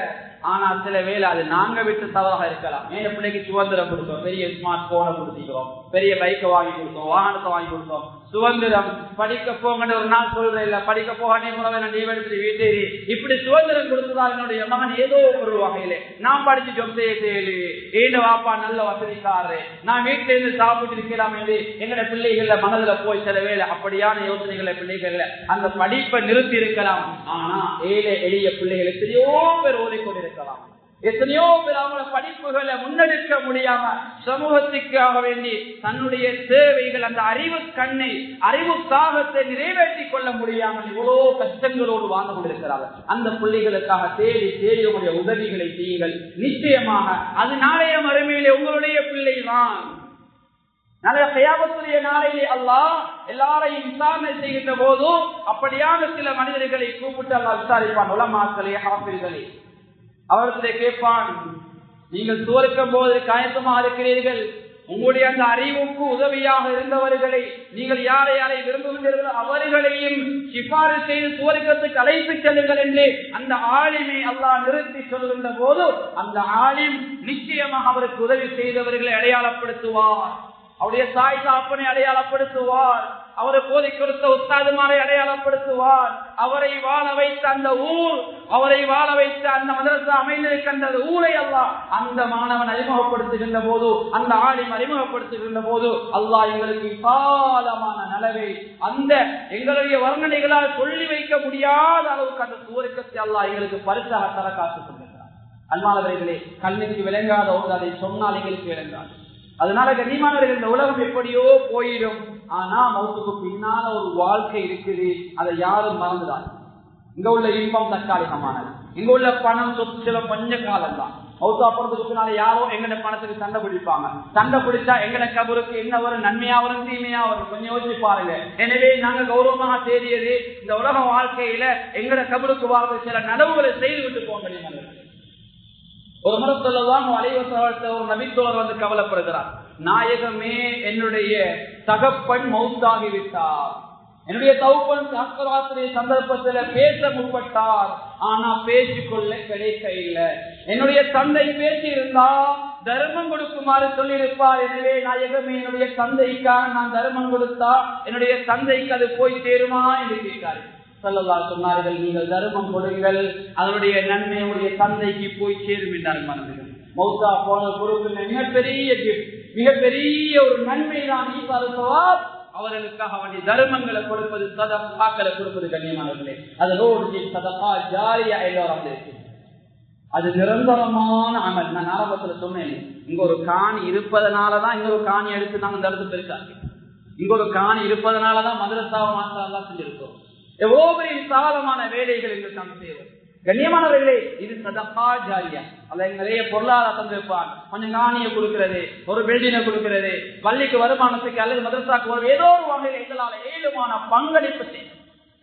ஆனா சில வேலை அது நாங்க விட்டு தவறாக இருக்கலாம். என் பிள்ளைக்கு சுதந்திரம் கொடுத்தோம், பெரிய ஸ்மார்ட் போனை கொடுத்திக்கிறோம், பெரிய பைக்கை வாங்கி கொடுத்தோம், வாகனத்தை வாங்கி கொடுத்தோம், சுதந்திரம். படிக்க போங்கன்னு ஒரு நாள் சொல்றேன் இல்ல, படிக்க போக எடுத்துட்டு வீட்டேறி இப்படி சுதந்திரம் கொடுத்ததால் என்னுடைய மகன் ஏதோ ஒரு வகையில நான் படிச்சு ஜொப் செய்ய ஏன் வாப்பா நல்ல வசதிக்காரு, நான் வீட்டுல இருந்து சாப்பிட்டு இருக்கலாம் என்று எங்கட பிள்ளைகள மனதுல போய் சில வேலை அப்படியான யோசனைகளை பிள்ளைகள அந்த படிப்பை நிறுத்தி இருக்கலாம். ஆனா ஏழை எளிய பிள்ளைகள் எத்தனையோ பேர் ஓதிக்கொண்டிருக்கலாம், எத்தனையோ பேர் அவங்கள படிப்புகளை முன்னெடுக்க முடியாம சமூகத்துக்காக வேண்டி தன்னுடைய தேவைகள், அந்த அறிவு கண்ணை, அறிவு தாகத்தை நிறைவேற்றிக் கொள்ள முடியாமல் இவ்வளவு கஷ்டங்களோடு வாழ்ந்து கொண்டிருக்கிறார்கள். அந்த பிள்ளைகளுக்காக தேடி தேடி உங்களுடைய உதவிகளை செய்யுங்கள். நிச்சயமாக அது நாளைய மறுமையிலே உங்களுடைய பிள்ளைதான். நாளைய கியாமத்துடைய நாளையிலே அல்லாஹ் எல்லாரையும் விசாரணை செய்கின்ற போது அப்படியான சில மனிதர்களை கூப்பிட்டு அல்லாஹ் விசாரிப்பான். உலமாக்களே, ஹாஃபில்களே, அவர்களை கேட்பான், நீங்கள் சுவர்க்கம் போது காயத்தமாக இருக்கிறீர்கள், உங்களுடைய அந்த அறிவுக்கு உதவியாக இருந்தவர்களை நீங்கள் யாரை யாரை விரும்புகின்றீர்களோ அவர்களையும் சிபாரிசு செய்து சுவர்க்கத்துக்கு அழைத்து செல்லுங்கள் என்று அந்த ஆலிமை அல்லாஹ் நிறுத்தி சொல்கின்ற போது அந்த ஆலிம் நிச்சயமாக அவருக்கு உதவி செய்தவர்களை அடையாளப்படுத்துவார், அவருடைய தாய் தாப்பனை அடையாளப்படுத்துவார், அவரை போதை கொடுத்த உஸ்தாதுமாரை அடையாளப்படுத்துவார், அவரை வாழ வைத்த அந்த ஊர், அவரை வாழ வைத்த அந்த மதரசா அமைந்திருக்கின்ற ஊரை அல்லாஹ் அந்த மாணவன் அறிமுகப்படுத்துகின்ற போது, அந்த ஆலிம் அறிமுகப்படுத்துகின்ற போது அல்லாஹ் எங்களுக்கு விசாலமான நலவை, அந்த எங்களுடைய வர்ணனைகளால் சொல்லி வைக்க முடியாத அளவுக்கு அந்த சுவர்க்கத்தை அல்லாஹ் எங்களுக்கு பரிசாக தர காத்துக் கொண்டிருக்கிறார். அன்பானவர்களே, கண்ணுக்கு விளங்காத ஒன்று அதை சொன்னால் எங்களுக்கு விளங்காது. அதனால கண்ணியமானவர்கள், இந்த உலகம் எப்படியோ போயிடும், ஆனா மௌத்துக்கு பின்னால ஒரு வாழ்க்கை இருக்குது, அதை யாரும் மறந்துடாது. இங்க உள்ள இன்பம் தற்காலிகமானது, இங்க உள்ள பணம் சொத்து சில கொஞ்ச காலம் தான். மௌத்து அப்புறத்துக்கு பின்னால யாரோ எங்கட பணத்துக்கு சண்டை பிடிப்பாங்க, சண்டை பிடிச்சா எங்கட கபருக்கு என்ன வரும், நன்மையா வரும் தீமையா வரும், கொஞ்சம் யோசிச்சு பாருங்க. எனவே நாங்க கௌரவமாக தேடியது இந்த உலக வாழ்க்கையில எங்கட கபருக்கு வாழ்க்கை சில நடவுகளை செய்து விட்டு போங்க. ஒரு முறை ஸல்லல்லாஹு அலைஹி வஸல்லம் ஒரு நபித்தோழர் வந்து கவலைப்படுகிறார், நாயகமே என்னுடைய தகப்பன் மௌத்தாகிவிட்டார், என்னுடைய தகப்பன் சக்கராத்திரி சந்தர்ப்பத்தில் பேச முற்பட்டார், ஆனா பேசிக்கொள்ள கிடைக்க இல்லை. என்னுடைய தந்தை பேசி இருந்தா தர்மம் கொடுக்குமாறு சொல்லியிருப்பார். எனவே நாயகமே என்னுடைய தந்தைக்காக நான் தர்மம் கொடுத்தா என்னுடைய தந்தைக்கு அது போய் சேருமா என்று கேட்டார். ஸல்லல்லாஹு சொன்னார்கள், நீங்கள் தர்மம் கொடுங்கள், அதனுடைய நன்மை உடைய தந்தைக்கு போய் சேரும் என்றார். மனதில் மௌத்தா போன பொருட்கள் மிகப்பெரிய மிகப்பெரிய ஒரு நன்மை தான் ஈசால் அவர்களுக்காக அவனுடைய தர்மங்களை கொடுப்பது, சதகாக்களை கொடுப்பது. கண்ணியமானவர்களே, அதோடு சதகா ஜாரியா எல்லோரும் இருக்கு. அது நிரந்தரமான அமல். நான் ஆரம்பத்துல சொன்னேன், இங்க ஒரு காணி இருப்பதனாலதான் இன்னொரு காணி எடுத்து நாங்க இந்த இடத்துல இருக்காங்க. இங்க ஒரு காணி இருப்பதனாலதான் மதரசாவை மாற்றலாம் செஞ்சிருக்கோம். எவ்வளவு பெரிய விசாலமான வேலைகள் எங்களுக்கு நாம் செய்வோம். கண்ணியமானவர்களே, இது சதகா ஜாரியா. அல்ல நிறைய பொருளாதார தந்திருப்பான், கொஞ்சம் காணியை கொடுக்கிறது, ஒரு பில்டிங்கை கொடுக்கிறது, பள்ளிக்கு வருமானத்துக்கு அல்லது மதரசாக்கு ஏதோ ஒரு வகையில் எங்களால் ஏழுமான பங்களிப்பு செய்யும்.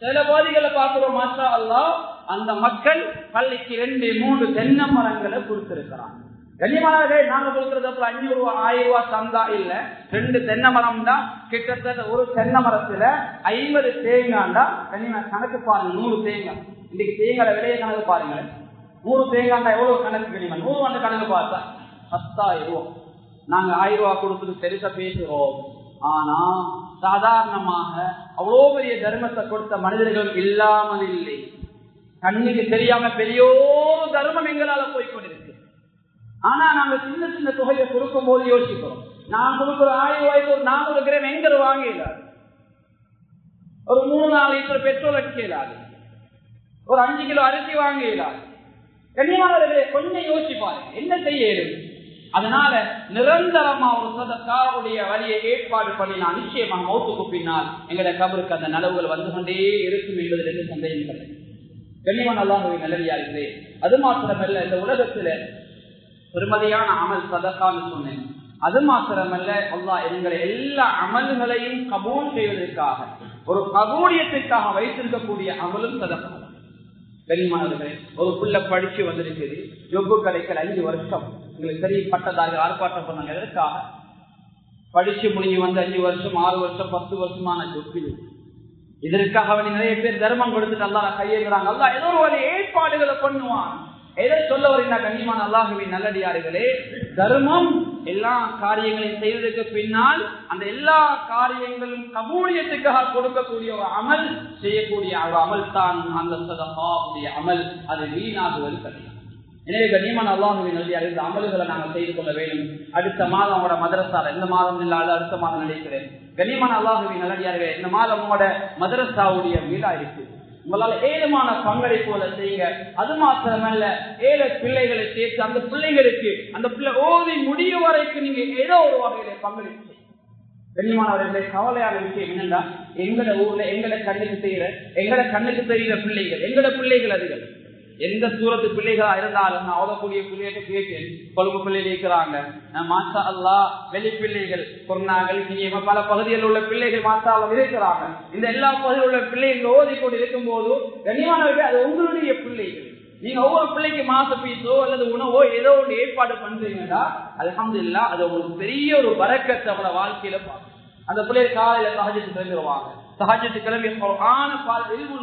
சில பகுதிகளை பார்க்கிறோம், மாஷா அல்லாஹ், அந்த மக்கள் பள்ளிக்கு 2-3 தென்னை மரங்களை கொடுத்திருக்கிறாங்க. கண்ணியமானவர்களே, நாங்க கொடுக்கறது 500 ரூபாய் 1000 ரூபாய் சந்தா இல்ல, 2 தென்னை மரம் தான். கிட்டத்தட்ட ஒரு தென்னை மரத்துல 50 தேங்காண்டா. கண்ணியமான கணக்கு பாருங்க, 100 தேங்காய். இன்னைக்கு தேங்காய் விலையை கணக்கு பாருங்க, 100 தேங்காண்டா எவ்வளவு கணக்கு கண்ணியமா? 100 வந்து கணக்கு பார்த்தா 10,000 ரூபாய். நாங்க 1000 ரூபாய் கொடுத்துட்டு பெருசா பேசுறோம். ஆனா சாதாரணமாக அவ்வளோ பெரிய தர்மத்தை கொடுத்த மனிதர்கள் இல்லாமல் இல்லை. கண்ணுக்கு தெரியாம பெரியோரு தர்மம் எங்களால போய்கொண்டிருக்கு. ஆனா நாங்க சின்ன சின்ன தொகையை கொடுக்கும் போது யோசிக்கிறோம், நான் கொடுக்குற 1000 ரூபாய்க்கு ஒரு 400 கிராம் எங்க வாங்கல, ஒரு 3-4 லிட்டர் பெட்ரோல் அடிக்கலாது, ஒரு 5 கிலோ அரிசி வாங்கலாது. கண்ணியமானவர்களே, கொஞ்சம் யோசிப்பாரு என்ன செய்யணும். அதனால நிரந்தரமா ஒரு சதகாவுடைய வழியை ஏற்பாடு பண்ணினா நிச்சயமாக மௌத்துக்கு பின்னால் எங்களுடைய கபருக்கு அந்த நலவுகள் வந்து கொண்டே இருக்கும் என்பதில் சந்தேகம் கிடையாது. கண்ணியமான அல்லாஹ்வின் நல்லடியார்களே, அது மாத்திரமல்ல, இந்த உலகத்துல பெருமதியான அமல் சதகான்னு சொன்னேன். அது மாத்திரமல்ல, அல்லாஹ் எங்களை எல்லா அமல்களையும் கபூல் செய்வதற்காக, ஒரு கபூலியத்திற்காக வைத்திருக்கக்கூடிய அமலும் சதகா. கண்ணியமானவர்களே, ஒரு புள்ள படிச்சு வந்திருக்குது, ஜொப்பு கிடைக்கல, 5 வருஷம் உங்களுக்கு தெரிய பட்டதாக ஆர்ப்பாட்டம் பண்ணாங்க. எதற்காக? படிச்சு முடிஞ்சு வந்து 5 வருஷம் 6 வருஷம் 10 வருஷமான ஜொப்பில். இதற்காக அவன் நிறைய பேர் தர்மம் கொடுத்துட்டு அல்லாஹ் கையேறாங்க. அல்லாஹ் ஏதோ ஒரு ஏற்பாடுகளை பண்ணுவான். எதை சொல்ல வரீங்கன்னா, கண்ணியமான அல்லாஹ்வின் நல்லடியார்களே, தர்மம் எல்லா காரியங்களையும் செய்வதற்கு பின்னால் அந்த எல்லா காரியங்களும் கபூலியத்துக்காக கொடுக்கக்கூடிய ஒரு அமல், செய்யக்கூடிய ஒரு அமல் தான் அந்த சதகாவுடைய அமல். அது வீணாகுவது கிடையாது. எனவே கண்ணியமான அல்லாஹ்வின் நல்லடியார்களே, இந்த அமல்களை நாங்கள் செய்து கொள்ள வேண்டும். அடுத்த மாதம் உங்களோட மதரசால, இந்த மாதம் இல்லாத அடுத்த மாதம் நினைக்கிறேன். கண்ணியமான அல்லாஹ்வின் நல்லடியார்களே, இந்த மாதம் உங்களோட மதரசாவுடைய விழா இருக்கு. உங்களால் ஏழுமான பங்களிப்புகளை செய்யுங்க. அது மாத்திரமல்ல, 7 பிள்ளைகளை சேர்த்து அந்த பிள்ளைகளுக்கு அந்த பிள்ளை ஓதி முடியும் வரைக்கும் நீங்க ஏதோ ஒரு வகையில பங்களிப்பு செய்யுங்க. கண்ணியமானவர்களே, கவலையான விஷயம் என்னன்னா, எங்கட ஊர்ல எங்கட கண்ணுக்கு தெரிகிற பிள்ளைகள், எங்கட பிள்ளைகள் அதுகள் எந்த தூரத்து பிள்ளைகளா இருந்தாலும் நான் ஓதக்கூடிய பிள்ளைகிட்ட கேட்டேன், கொழும்பு பிள்ளைகள் இருக்கிறாங்க, மாஷா அல்லாஹ், வெளி பிள்ளைகள், கொரோனாக்கள், பல பகுதியில் உள்ள பிள்ளைகள் மாஷா அல்லாஹ் இருக்கிறாங்க. இந்த எல்லா பகுதியில் உள்ள பிள்ளைகள் ஓதிக்கொண்டு இருக்கும் போது கண்ணியமானவர்கள், அது உங்களுடைய பிள்ளைகள். நீங்க ஒவ்வொரு பிள்ளைக்கு மாச பீஸோ அல்லது உணவோ ஏதோ ஒன்று ஏற்பாடு பண்றீங்கன்னா அல்ஹம்துலில்லாஹ், அது உங்களுக்கு பெரிய ஒரு பரக்கத்தை அவங்கள வாழ்க்கையில பார்க்கும். அந்த பிள்ளைகள் காலையில தஹஜ்ஜுத் கிளம்பிடுவாங்க, தஹஜ்ஜுத் கிளம்பி குர்ஆன்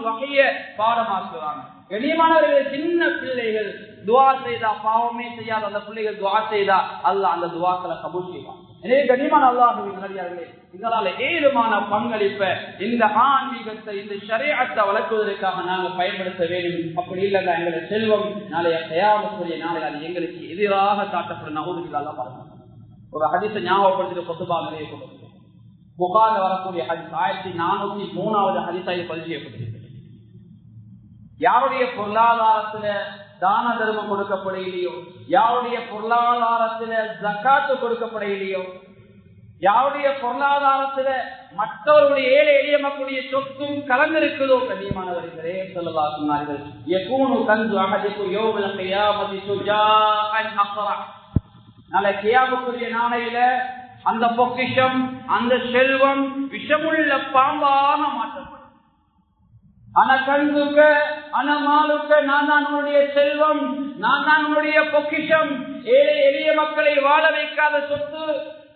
வகைய பாடமாக்குறாங்க. கண்ணியமானவர்கள், சின்ன பிள்ளைகள் துவா செய்தா, பாவமே செய்யாத அந்த பிள்ளைகள் துவா செய்தா அல்லாஹ் அந்த துவாக்களை கபூல் செய்வான். எனவே கண்ணியமான அல்லாஹ்வின் நல்லடியார்களே, இதனால ஏழுமான பங்களிப்பை இந்த ஆன்மீகத்தை, இந்த ஷரீஅத்தை வளர்க்குவதற்காக நாங்கள் பயன்படுத்த வேண்டும். அப்படி இல்லைன்னா எங்களுடைய செல்வம் நாளைய கியாமத்துடைய நாளில் அது எங்களுக்கு எதிராக காட்டப்படும். நவுதுபில்லாஹ் பாருங்க, ஒரு ஹதீஸை ஞாபகப்படுத்திட்டு கொத்துபா நிறைய கொடுக்கும். புகார்ல வரக்கூடிய ஹதீஸ் 1403வது ஹதீஸாக பதிவு செய்யப்பட்டிருக்கு. யாருடைய பொருளாதாரத்துல தான தர்மம் கொடுக்கப்பட இல்லையோ, யாருடைய பொருளாதாரத்துல ஜக்காத்து கொடுக்கப்பட இல்லையோ, யாருடைய பொருளாதாரத்துல மற்றவருடைய ஏழை எளிய மக்களுடைய சொத்தும் கலந்திருக்குதோ, கண்ணியமானவர்களே ஸல்லல்லாஹு சொன்னார்கள், யகூனு கன்து அஹதிக்கும் யௌமல் கியாமத்தி சுஜாஅன் அக்ரா. நாளை கியாமத்துடைய நாளையில அந்த பொக்கிஷம், அந்த செல்வம் விஷமுள்ள பாம்பாக மாற்றப்படும். அனகந்துக்க அனமாலுக்க, நான் தான் உன்னுடைய செல்வம், நான் தான் உன்னுடைய பொக்கிஷம். ஏழை எளிய மக்களை வாழ வைக்காத சொத்து,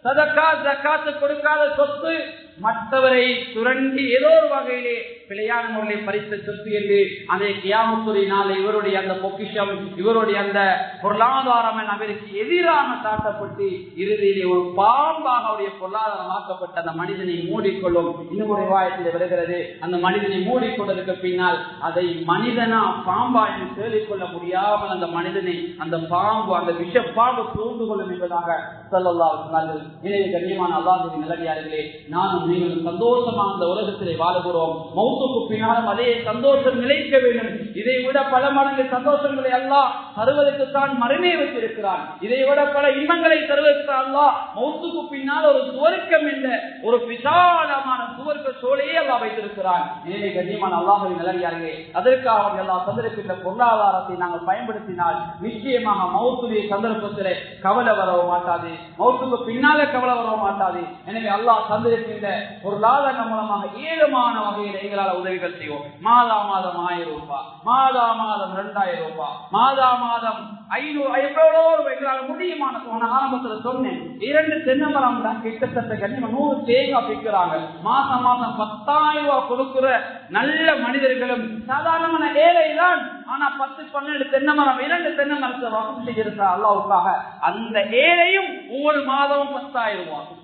சதக்கா ஜக்காத்து கொடுக்காத சொத்து, மற்றவரை சுரண்டி ஏதோ ஒரு வகையிலே பிழையான முறையை பறித்த சொத்து என்று அதை கியாமத்துடைய நாள் இவருடைய அந்த பொக்கிஷம், இவருடைய அந்த பொருளாதாரம் அவருக்கு எதிராக தாக்கப்பட்டு இறுதியிலே ஒரு பாம்பாக அவருடைய பொருளாதாரமாக்கப்பட்ட அந்த மனிதனை மூடிக்கொள்ளும். இன்னும் ஒரு வாயத்தில் வருகிறது, அந்த மனிதனை மூடிக்கொண்டதற்கு பின்னால் அதை மனிதனா பாம்பா என்று தேடிக்கொள்ள முடியாமல் அந்த மனிதனை அந்த பாம்பு, அந்த விஷ பாம்பு சூழ்ந்து கொள்ளும் என்பதாக ஸல்லல்லாஹு அலைஹி வஸல்லம். எனவே கண்ணியமான அல்லாஹ்வின் நல்லடியார்களே, நானும் நீங்கள் சந்தோஷமாக அந்த உலகத்திலே வாழுகிறோம். மௌத்துக்கு பின்னாலும் அதே சந்தோஷம் நிலைக்க வேண்டும். இதை விட பல மடங்கு சந்தோஷங்களை அல்லாஹ் தருவதற்கு தான் மறுமை வைத்திருக்கிறான். இதை விட பல இன்பங்களை தருவதற்கு அல்லாஹ் மௌத்துக்கு பின்னால் ஒரு சுவர்க்கம் என்ற ஒரு விசாலமான சுவர்க்க சோலையே அல்லாஹ் வைத்திருக்கிறான். எனவே கண்ணியமான அல்லாஹ்வின் நல்லடியார்களே, அதற்காக அல்லாஹ் தந்திருக்கின்ற பொருளாதாரத்தை நாங்கள் பயன்படுத்தினால் நிச்சயமாக மௌத்துடைய சந்தர்ப்பத்திலே கவலை வரவ மாட்டாது, மௌத்துக்கு பின்னால கவலை வரவ மாட்டாது. எனவே அல்லாஹ் தந்திருக்கின்ற பொருளாதாரம் மூலமாக ஏழுமான வகையில் எங்களால் உதவிகள் செய்வோம். மாதா மாதம் 1000 ரூபாய், மாதா மாதம் 2000 ரூபாய், மாதா மாதம் 500, எவ்வளோ எங்களால் முடியுமான. ஆரம்பத்தில் சொன்னேன், 2 தென்னை மரம் தான் கிட்டத்தட்ட கண்டிப்பா 100 தேங்காய் பிக்கிறாங்க. மாசம் மாசம் 10,000 ரூபாய் கொடுக்கிற நல்ல மனிதர்களும் சாதாரணமான ஏழை தான். ஆனா 10-12 தென்னை மரம், 2 தென்னை மரத்தை வசூல் செய்திருக்கிறார் அல்லாஹ்வுக்காக. அந்த ஏழையும் ஒவ்வொரு மாதமும் 10,000 ரூபாய்.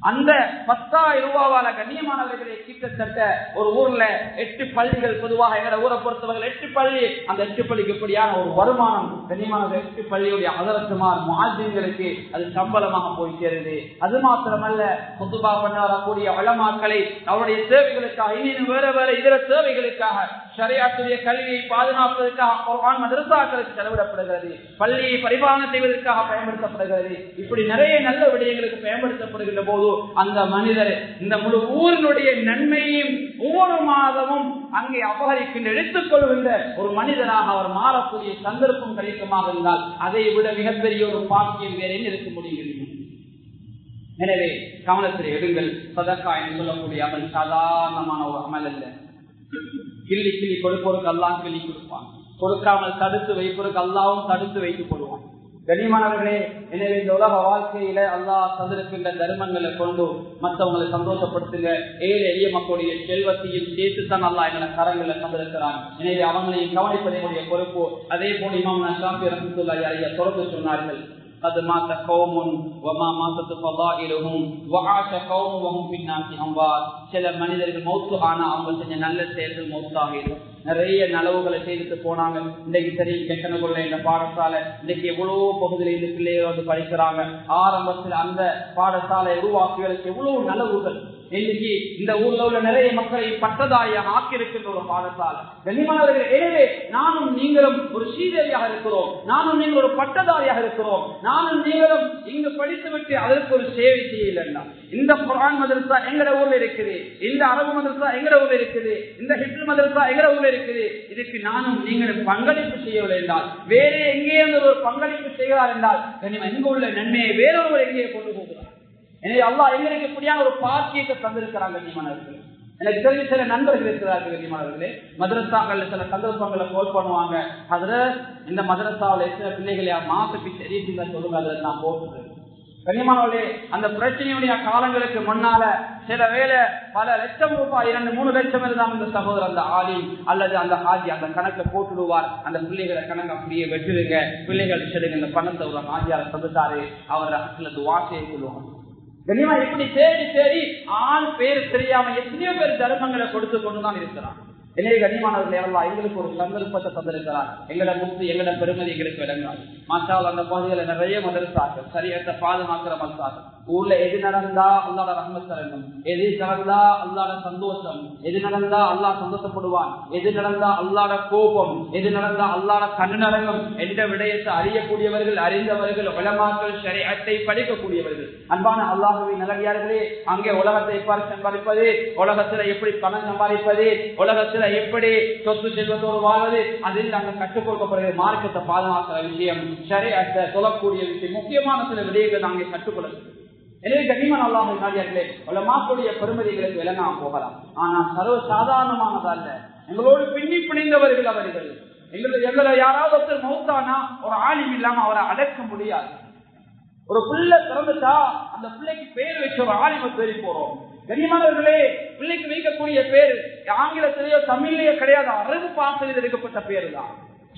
அந்த 10,000 ரூபாவால கண்ணியமானவர்களே கிட்டத்தட்ட ஒரு ஊர்ல 8 பள்ளிகள், பொதுவாக எங்களை ஊரை பொறுத்தவர்கள் 8 பள்ளி, அந்த 8 பள்ளிக்கு இப்படியான ஒரு வருமானம் கண்ணியமான 8 பள்ளியுடைய ஹதரத்துமார் முஅஜ்ஜின்களுக்கு அது சம்பளமாக போய் சேருது. அது மாத்திரமல்ல, குதுபா பண்ண வரக்கூடிய உலமாக்களை அவருடைய சேவைகளுக்காக, இன்னும் வேற வேற இதர சேவைகளுக்காக, ஷரியத்துடைய கல்வியை பாதுகாப்பதற்காக குர்ஆன் மதரசாக்களுக்கு செலவிடப்படுகிறது, பள்ளியை பரிபாலனை செய்வதற்காக பயன்படுத்தப்படுகிறது. இப்படி நிறைய நல்ல விடயங்களுக்கு பயன்படுத்தப்படுகின்ற போது அந்த மனிதர் இந்த முழு ஊரினுடைய நன்மையையும் ஒவ்வொரு மாதமும் அங்கே அபகரிக்கின்ற, எடுத்துக் கொள்கின்ற ஒரு மனிதனாக அவர் மாறக்கூடிய சந்தர்ப்பம் கிடைக்குமாக இருந்தால் அதை விட மிகப்பெரிய ஒரு பாக்கியம் வேற இருக்க முடிகிறது. எனவே கவனத்தில் எடுங்கள். சதக்கா என்று சொல்லக்கூடிய அமல் சாதாரணமான ஒரு அமல் அல்ல. கிள்ளி கிள்ளி கொடுப்போருக்கு அல்லாஹ் கிள்ளி கொடுப்பான், கொடுக்காமல் தடுத்து வைப்போருக்கு அல்லாவும் தடுத்து வைத்துக் கொள்வான். கண்ணியமானவர்களே, எனவே இந்த உலக வாழ்க்கையில அல்லாஹ் தந்திருக்கின்ற தர்மங்களை கொண்டு மற்றவங்களை சந்தோஷப்படுத்துங்க. ஏழை எளிய மக்களுடைய செல்வத்தையும் சேர்த்துத்தான் அல்லாஹ் எங்களை கரங்களை தந்திருக்கிறான். எனவே அவங்களையும் கவனிப்பதனுடைய பொறுப்பு. அதே போல இமாம் ஷாஃபி ரஹ்மத்துல்லாஹி அலைஹி தொடர்ந்து சொன்னார்கள், قد مات قوم وما ماتت فضائلهم وعاش قوم وهم في الناس اموات. சில மனிதர்கள் மௌத்து ஆனா அவங்க செஞ்ச நல்ல செயல்கள் மௌத்தாகிடும். நிறைய நலவுகளை செய்துட்டு போனாங்க. இன்றைக்கு சரி கெட்டனகுள்ள இந்த பாடசாலை இன்னைக்கு எவ்வளவு பகுதியில் இந்த பிள்ளைகள் வந்து படிக்கிறாங்க. ஆரம்பத்தில் அந்த பாடசாலை உருவாக்கிகளுக்கு எவ்வளவு நலவுகள். இன்னைக்கு இந்த ஊர்ல உள்ள நிறைய மக்களை பட்டதாரியாக ஆக்கியிருக்கின்ற ஒரு பாடசாலை. கண்ணியமானவர்களே, எனவே நானும் நீங்களும் ஒரு சீதேவியாக இருக்கிறோம், நானும் நீங்கள் ஒரு பட்டதாரியாக இருக்கிறோம். நானும் நீங்களும் இங்கு படித்துவிட்டு அதற்கு ஒரு சேவை செய்யலாம். இந்த குர்ஆன் மதரசா எங்கட ஊர்ல இருக்குது, இந்த அரபு மதரசா எங்கட ஊர்ல இருக்குது, இந்த ஹிப்ஸ் மதரசா எங்கட ஊர்ல இருக்குது. இதுக்கு நானும் நீங்களும் பங்களிப்பு செய்யவில்லை என்றால், வேற எங்கே ஒரு பங்களிப்பு செய்கிறார் என்றால் இங்க உள்ள நன்மையை வேறொருவர் எங்கே கொண்டு போகிறார். எனவே அல்லாஹ் எங்களுக்கு இப்படியான ஒரு பாக்கியத்தை தந்திருக்கிறாங்க. கண்ணியமானவர்களே, எனக்கு தெரிஞ்ச சில நண்பர்கள் இருக்கிறார்கள். கண்ணியமானவர்களே, மதரசாக்கள் சில சந்தர்ப்பங்களை கோல் பண்ணுவாங்க, அதுல இந்த மதரசாவில் எத்தனை பிள்ளைகளை மாசத்துக்கு தெரியுங்க சொல்லுங்க, அதில் நான் போட்டுறேன். கண்ணியமானவர்களே, அந்த பிரச்சனையுடைய காலங்களுக்கு முன்னால சில வேலை பல லட்சம் ரூபாய், 2-3 லட்சம் இருந்தால் இந்த சகோதரர் அந்த ஆலிம் அல்லது அந்த ஹாஜி அந்த கணக்கை போட்டுடுவார். அந்த பிள்ளைகளை கணக்கு அப்படியே வெட்டுருங்க, பிள்ளைகள் செடுங்க, இந்த பணத்தை ஒரு ஹாஜியார தந்துட்டாரு, அவர் ரகத்துல துவா செய்ய சொல்லுவாங்க. கண்ணியமா இப்படி தேடி தேடி ஆள் பேர் தெரியாம எத்தனையோ பேர் தர்மங்களை கொடுத்து கொண்டுதான் இருக்கிறான். எனவே கண்ணியமானவர்களே, அல்லாஹ் எங்களுக்கு ஒரு சந்தர்ப்பத்தை தந்திருக்கிறார். எங்களோட முக்தி எங்களோட பெருமதி எங்களுக்கு விளங்காது. மாஷாஅல்லாஹ் அந்த பகுதியில் நிறைய மதரசாக்கள், சரியத்தை பாதுகாக்கிற மதரசாக்கள். ஊர்ல எது நடந்தா அல்லாஹ்வோட ரஹ்மத் இறங்கும், எது நடந்தா அல்லாஹ்வோட சந்தோஷம், எது நடந்தா அல்லாஹ் சந்தோஷப்படுவான், எது நடந்தா அல்லாஹ்வோட கோபம், எது நடந்தா அல்லாஹ்வோட கண்ணரங்கம் என்ற விடயத்தை அறியக்கூடியவர்கள், அறிந்தவர்கள், உலமாக்கள், ஷரீஅத்தை படிக்கக்கூடியவர்கள். அன்பான அல்லாஹ்வின் நல்லடியார்களே, அங்கே உலகத்தை எவ்வாறு சம்பாதிப்பது, உலகத்துல எப்படி பணம் சம்பாதிப்பது, உலகத்துல எப்படி சொத்து செல்வத்தோடு வாழ்வது, அதில் நாங்கள் கற்றுக் கொடுக்கப்படுகிற மார்க்கத்தை பாதுகாக்கிற விஷயம், ஷரீஅத்தை சொல்லக்கூடிய விஷயம், முக்கியமான சில விடயங்களை நாங்கள் கற்றுக்கொள்ள. எனவே கண்ணியமான அல்லாஹ்வின் நல்லடியார்களே, உலமாக்களுடைய பெருமதிகளுக்கு விளங்காம போகலாம். ஆனால் சர்வ சாதாரணமானதல்ல. எங்களோடு பின்னி பிணைந்தவர்கள் அவர்கள். எங்களை யாராவது ஒருத்தர் மௌத்தானா ஒரு ஆலிம் இல்லாம அவரை அடக்க முடியாது. ஒரு பிள்ளை பிறந்துட்டா அந்த பிள்ளைக்கு பேர் வச்ச ஒரு ஆலிமை தேடி போறோம். கண்ணியமானவர்களே, பிள்ளைக்கு வைக்கக்கூடிய பேர் ஆங்கிலத்திலேயோ தமிழ்லயோ கிடையாது. அரபு பாசையில் இருக்கப்பட்ட பேரு தான்,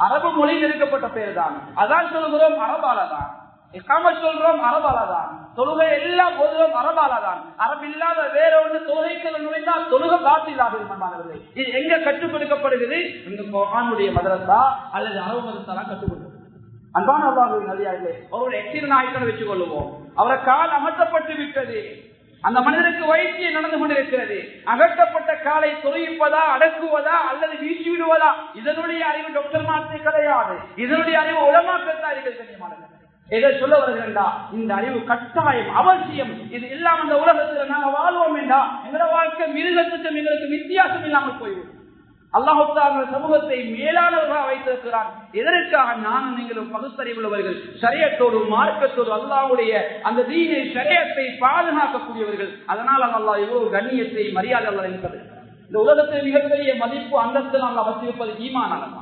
அரபு மொழியில் இருக்கப்பட்ட பேரு தான். அதான் சொல்கிறோம் அரபாலதான், இக்காமத் சொல்றோம் அரபாலதான், தொழுகை எல்லாம் பொதுவும் அரபாலதான். அரபு இல்லாத வேற ஒன்று தொழுகைக்கு நுழைந்தால் தொழுகை பாத்திலாக இருமானவர்களே. இது எங்க கற்றுக் கொடுக்கப்படுகிறது? இந்த குர்ஆனுடைய மதரசா அல்லது அரபு மதரசா கற்றுக் கொடுக்கும். அன்பான அல்லாஹ்வின் நல்லடியார்களே, அவருடைய எக்ஸிடென்ட் ஆயிட்டை வச்சுக் கொள்ளுவோம். அவரை கால் அமர்த்தப்பட்டு விட்டது, அந்த மனிதனுக்கு வைத்தியம் நடந்து கொண்டிருக்கிறது. அகற்றப்பட்ட காலை தொழிப்பதா, அடக்குவதா அல்லது வீசி விடுவதா, இதனுடைய அறிவு டாக்டர் மாற்று கிடையாது. இதனுடைய அறிவு உலமாக்கத்தான் இருக்கிறது. எதை சொல்ல வருகிறா? இந்த அறிவு கட்டாயம் அவசியம். இது இல்லாம இந்த உலகத்துல நாங்க வாழ்வோம் என்றா எங்களோட வாழ்க்கை மிருகத்துக்கும் எங்களுக்கு வித்தியாசம் இல்லாமல் போய்விடும். அல்லாஹ் சமூகத்தை மேலானவர்களாக வைத்திருக்கிறான். எதற்காக நானும் நீங்களும் பகுத்தறிவுள்ளவர்கள், ஷரியத்தோடு மார்க்கத்தோடு அல்லாஹ்வுடைய அந்த தீனை ஷரியத்தை பாதுகாக்கக்கூடியவர்கள். அதனால் அல்லாஹ் எவ்வளவு கண்ணியத்தை மரியாதை அல்லாஹ் இருக்கிறது. இந்த உலகத்தில் மிகப்பெரிய மதிப்பு அந்தஸ்து அல்லாஹ் வச்சிருப்பது ஈமான் அல்லவா?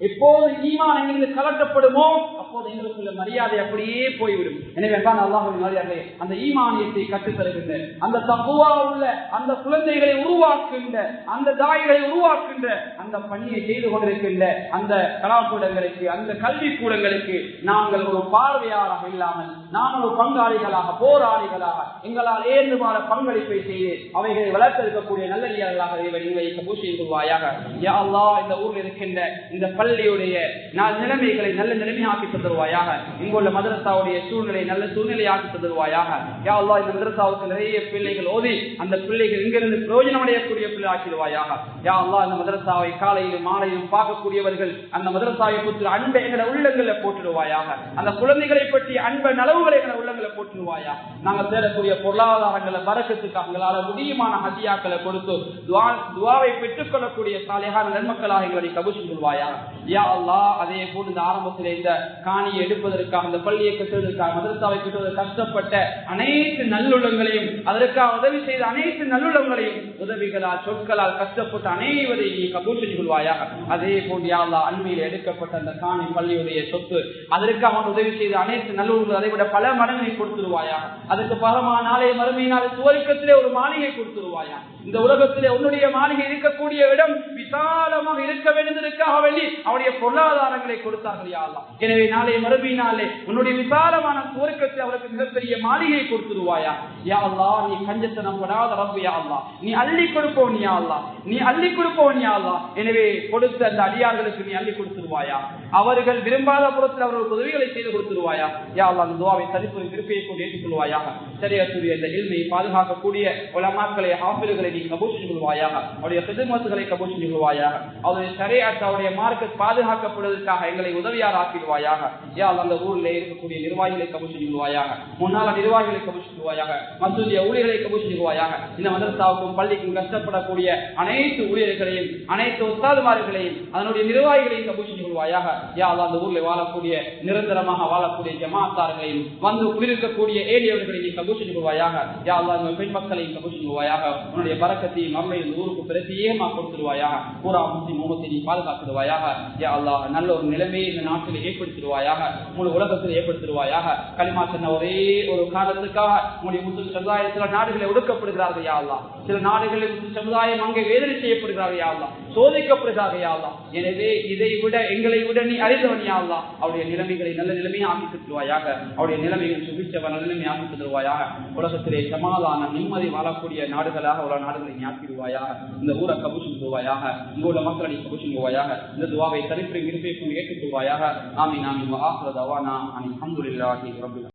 எப்போது ஈமான் எங்களுக்கு கலட்டப்படுமோ அப்போது எங்களுக்குள்ள மரியாதை அப்படியே போய்விடும். எனவே அல்லாஹ்வின் நல்லடியார்களே, அந்த ஈமானியத்தை கற்றுத்தருகின்ற, அந்த தக்வா உள்ள அந்த குழந்தைகளை உருவாக்குகின்ற, அந்த தாய்களை உருவாக்குகின்ற அந்த பணியை செய்து கொண்டிருக்கின்ற அந்த கலாக்கூடங்களுக்கு, அந்த கல்வி கூடங்களுக்கு நாங்கள் ஒரு பார்வையாளராக இல்லாமல் நாங்கள் ஒரு பங்காளிகளாக, போராளிகளாக எங்களால் ஏற்றுமாற பங்களிப்பை செய்து அவைகளை வளர்த்தெடுக்கக்கூடிய நல்லடியார்களாக இவரை கபூஷ் கொள்வாயாக. யா அல்லாஹ், இந்த ஊரில் இருக்கின்ற இந்த பள்ளியுடைய நிலைமைகளை நல்ல நிலைமையாக்கி தருவாயாக. இங்குள்ள மதரசாவுடைய சூழ்நிலை நல்ல சூழ்நிலையாக்கி தருவாயாக. யா அல்லாஹ், இந்த மதரசாவுக்கு நிறைய பிள்ளைகள் ஓதி அந்த பிள்ளைகள் இங்கிருந்து பிரயோஜனம் அடையக்கூடிய பிள்ளை ஆக்கிடுவாயாக. யா அல்லாஹ், இந்த மதரசாவை காலையிலும் மாலையிலும் பார்க்கக்கூடியவர்கள் அந்த மதரசாவை பற்றி அன்பை எங்களை உள்ளங்களை போட்டுடுவாயாக. அந்த குழந்தைகளை பற்றி அன்பை நலவுகளை எங்களை உள்ளங்களை போட்டுடுவாயா. நாங்கள் தேடக்கூடிய பொருளாதாரங்களை பரக்கத்துக்காக எங்களால் முடியுமான ஹதியாக்களை கொடுத்து துவாவை பெற்றுக் கொள்ளக்கூடிய சாலிஹான நன்மக்களாக எங்களை கபூல் கொள்வாயா. யா அல்லாஹ், அதே போன்று இந்த ஆரம்பத்தில் இந்த காணியை எடுப்பதற்காக, இந்த பள்ளியை கட்டுவதற்காக, மதரசாவை கட்டுவதற்கு கஷ்டப்பட்ட அனைத்து நல்லுள்ளங்களையும், அதற்காக உதவி செய்த அனைத்து நல்லுள்ளங்களையும், உதவிகளால் சொற்களால் கஷ்டப்பட்ட அனைவரையும் நீ கபூல் செய்து கொள்வாயாக. அதே போன்று யா அல்லாஹ், அண்மையில் எடுக்கப்பட்ட அந்த காணி பள்ளியுடைய சொத்து, அதற்காக உதவி செய்த அனைத்து நல்லுள்ளங்கள் அதை விட பல மடங்கை கொடுத்துருவாயாக. அதுக்கு பலமான நாளைய மறுமையினால் துவக்கத்திலே ஒரு மாளிகை கொடுத்துருவாயா. இந்த உலகத்திலே உன்னுடைய மாளிகை இருக்கக்கூடிய இடம் விசாலமாக இருக்க வேண்டியதற்காக வேண்டி அவருடைய பொருளாதாரங்களை கொடுத்தார்கள் யா அல்லாஹ். எனவே நாளைய மறுமையினாலே உன்னுடைய விசாலமான துவக்கத்தை அவருக்கு மிகப்பெரிய மாளிகையை கொடுத்துருவாயா. யா அல்லாஹ், நீ கஞ்சத்தனம் படாத ரப்பு யா அல்லாஹ், நீ அள்ளி கொடுப்பவன் யா அல்லாஹ், நீ அள்ளி கொடுப்பவன் யா அல்லாஹ். எனவே கொடுத்த அந்த அடியார்களுக்கு நீ அள்ளி கொடுத்துருவாயா. அவர்கள் விரும்பாத புறத்தில் அவர்களுக்கு உதவிகளை செய்து கொடுத்துருவாயா. யா அல்லாஹ், அந்த துஆவை தரிப்பு விருப்பையை கொண்டு ஏற்றுக்கொள்வாயாக. ஷரியத்துடைய இந்த இல்மை பாதுகாக்கக்கூடிய உலமாக்களை, ஹாஃபில்களை நீ கபூல் செய்து கொள்வாயாக. அவருடைய ஹித்மத்துகளை கபூல் செய்து கொள்வாயாக. அவருடைய ஷரியத், அவருடைய மார்க்க பாதுகாக்கப்படுவதற்காக எங்களை உதவியார் ஆக்கிடுவாயாக. யா அல்லாஹ், அந்த ஊரில் இருக்கக்கூடிய நிர்வாகிகளை கபூல் செய்து கொள்வாயாக. முன்னாள் நிர்வாகிகளை கபூல் செய்து கொள்வாயாக. மஸ்ஜிதுடைய ஊழியர்களை கபூல் செய்து கொள்வாயாக. இந்த மதரசாவுக்கும் பள்ளிக்கும் கஷ்டப்படக்கூடிய அனைத்து ஊழியர்களையும், அனைத்து உஸ்தாதுமார்களையும், அதனுடைய நிர்வாகிகளையும் கபூல் செய்து கொள்வாயாக. யா அல்லாஹ், அந்த ஊரில் வாழக்கூடிய, நிரந்தரமாக வாழக்கூடிய ஜமாத்தார்களையும், வந்து குளிர்க்கக்கூடிய ஏழியவர்களையும் நீ கபூல் செய்து கொள்வாயாக. யா அல்லாஹ், இந்த பெண் மக்களையும் கபூல் செய்து கொள்வாயாக. உன்னுடைய பரக்கத்தையும் மறுமை இந்த ஊருக்கு பிரத்யேகமாக கொடுத்துருவாயாக. பூரா முஸ்லிம் உம்மத்தை நீ பாதுகாத்துடுவாயாக. யா அல்லாஹ், நல்ல ஒரு நிலைமையை இந்த நாட்டில் ஏற்படுத்திடுவாயாக. முழு உலகத்தில் ஏற்படுத்திடுவாயாக. களிமா சொன்ன ஒரே ஒரு காரணத்துக்காக உங்களுடைய முஸ்லிம் சமுதாயத்தில் நாடுகளை ஒடுக்கப்படுகிறார்கள் யா அல்லாஹ். சில நாடுகளில் முஸ்லிம் சமுதாயம் அங்கே வேதனை செய்யப்படுகிறார்கள் யா அல்லாஹ், சோதிக்கப்படுகிறார்கள் யா அல்லாஹ். எனவே இதை விட, எங்களை விட நீ அறிந்தவன் யா அல்லாஹ். அவருடைய நிலைமைகளை நல்ல நிலைமையை ஆக்கி தருவாயாக. அவருடைய நிலைமைகள் சுபிச்சவன் நல்ல நிலைமையை ஆக்கி தருவாயாக. உலகத்திலே சமாதான நிம்மதி வாழக்கூடிய நாடுகளாக உள்ள நாடுகளை நீ ஆக்கிடுவாயாக. இந்த ஊரை கபூல் செய்வாயாக. இங்கு உள்ள மக்களை கபூல் செய்வாயாக. இந்த துஆவை தரிப்பு விருப்பை ஏற்றுக்கொள்வாயாக. ஆமீன் ஆமீன். வஆஹிரு தஅவானா அல்ஹம்துலில்லாஹி ரப்பில்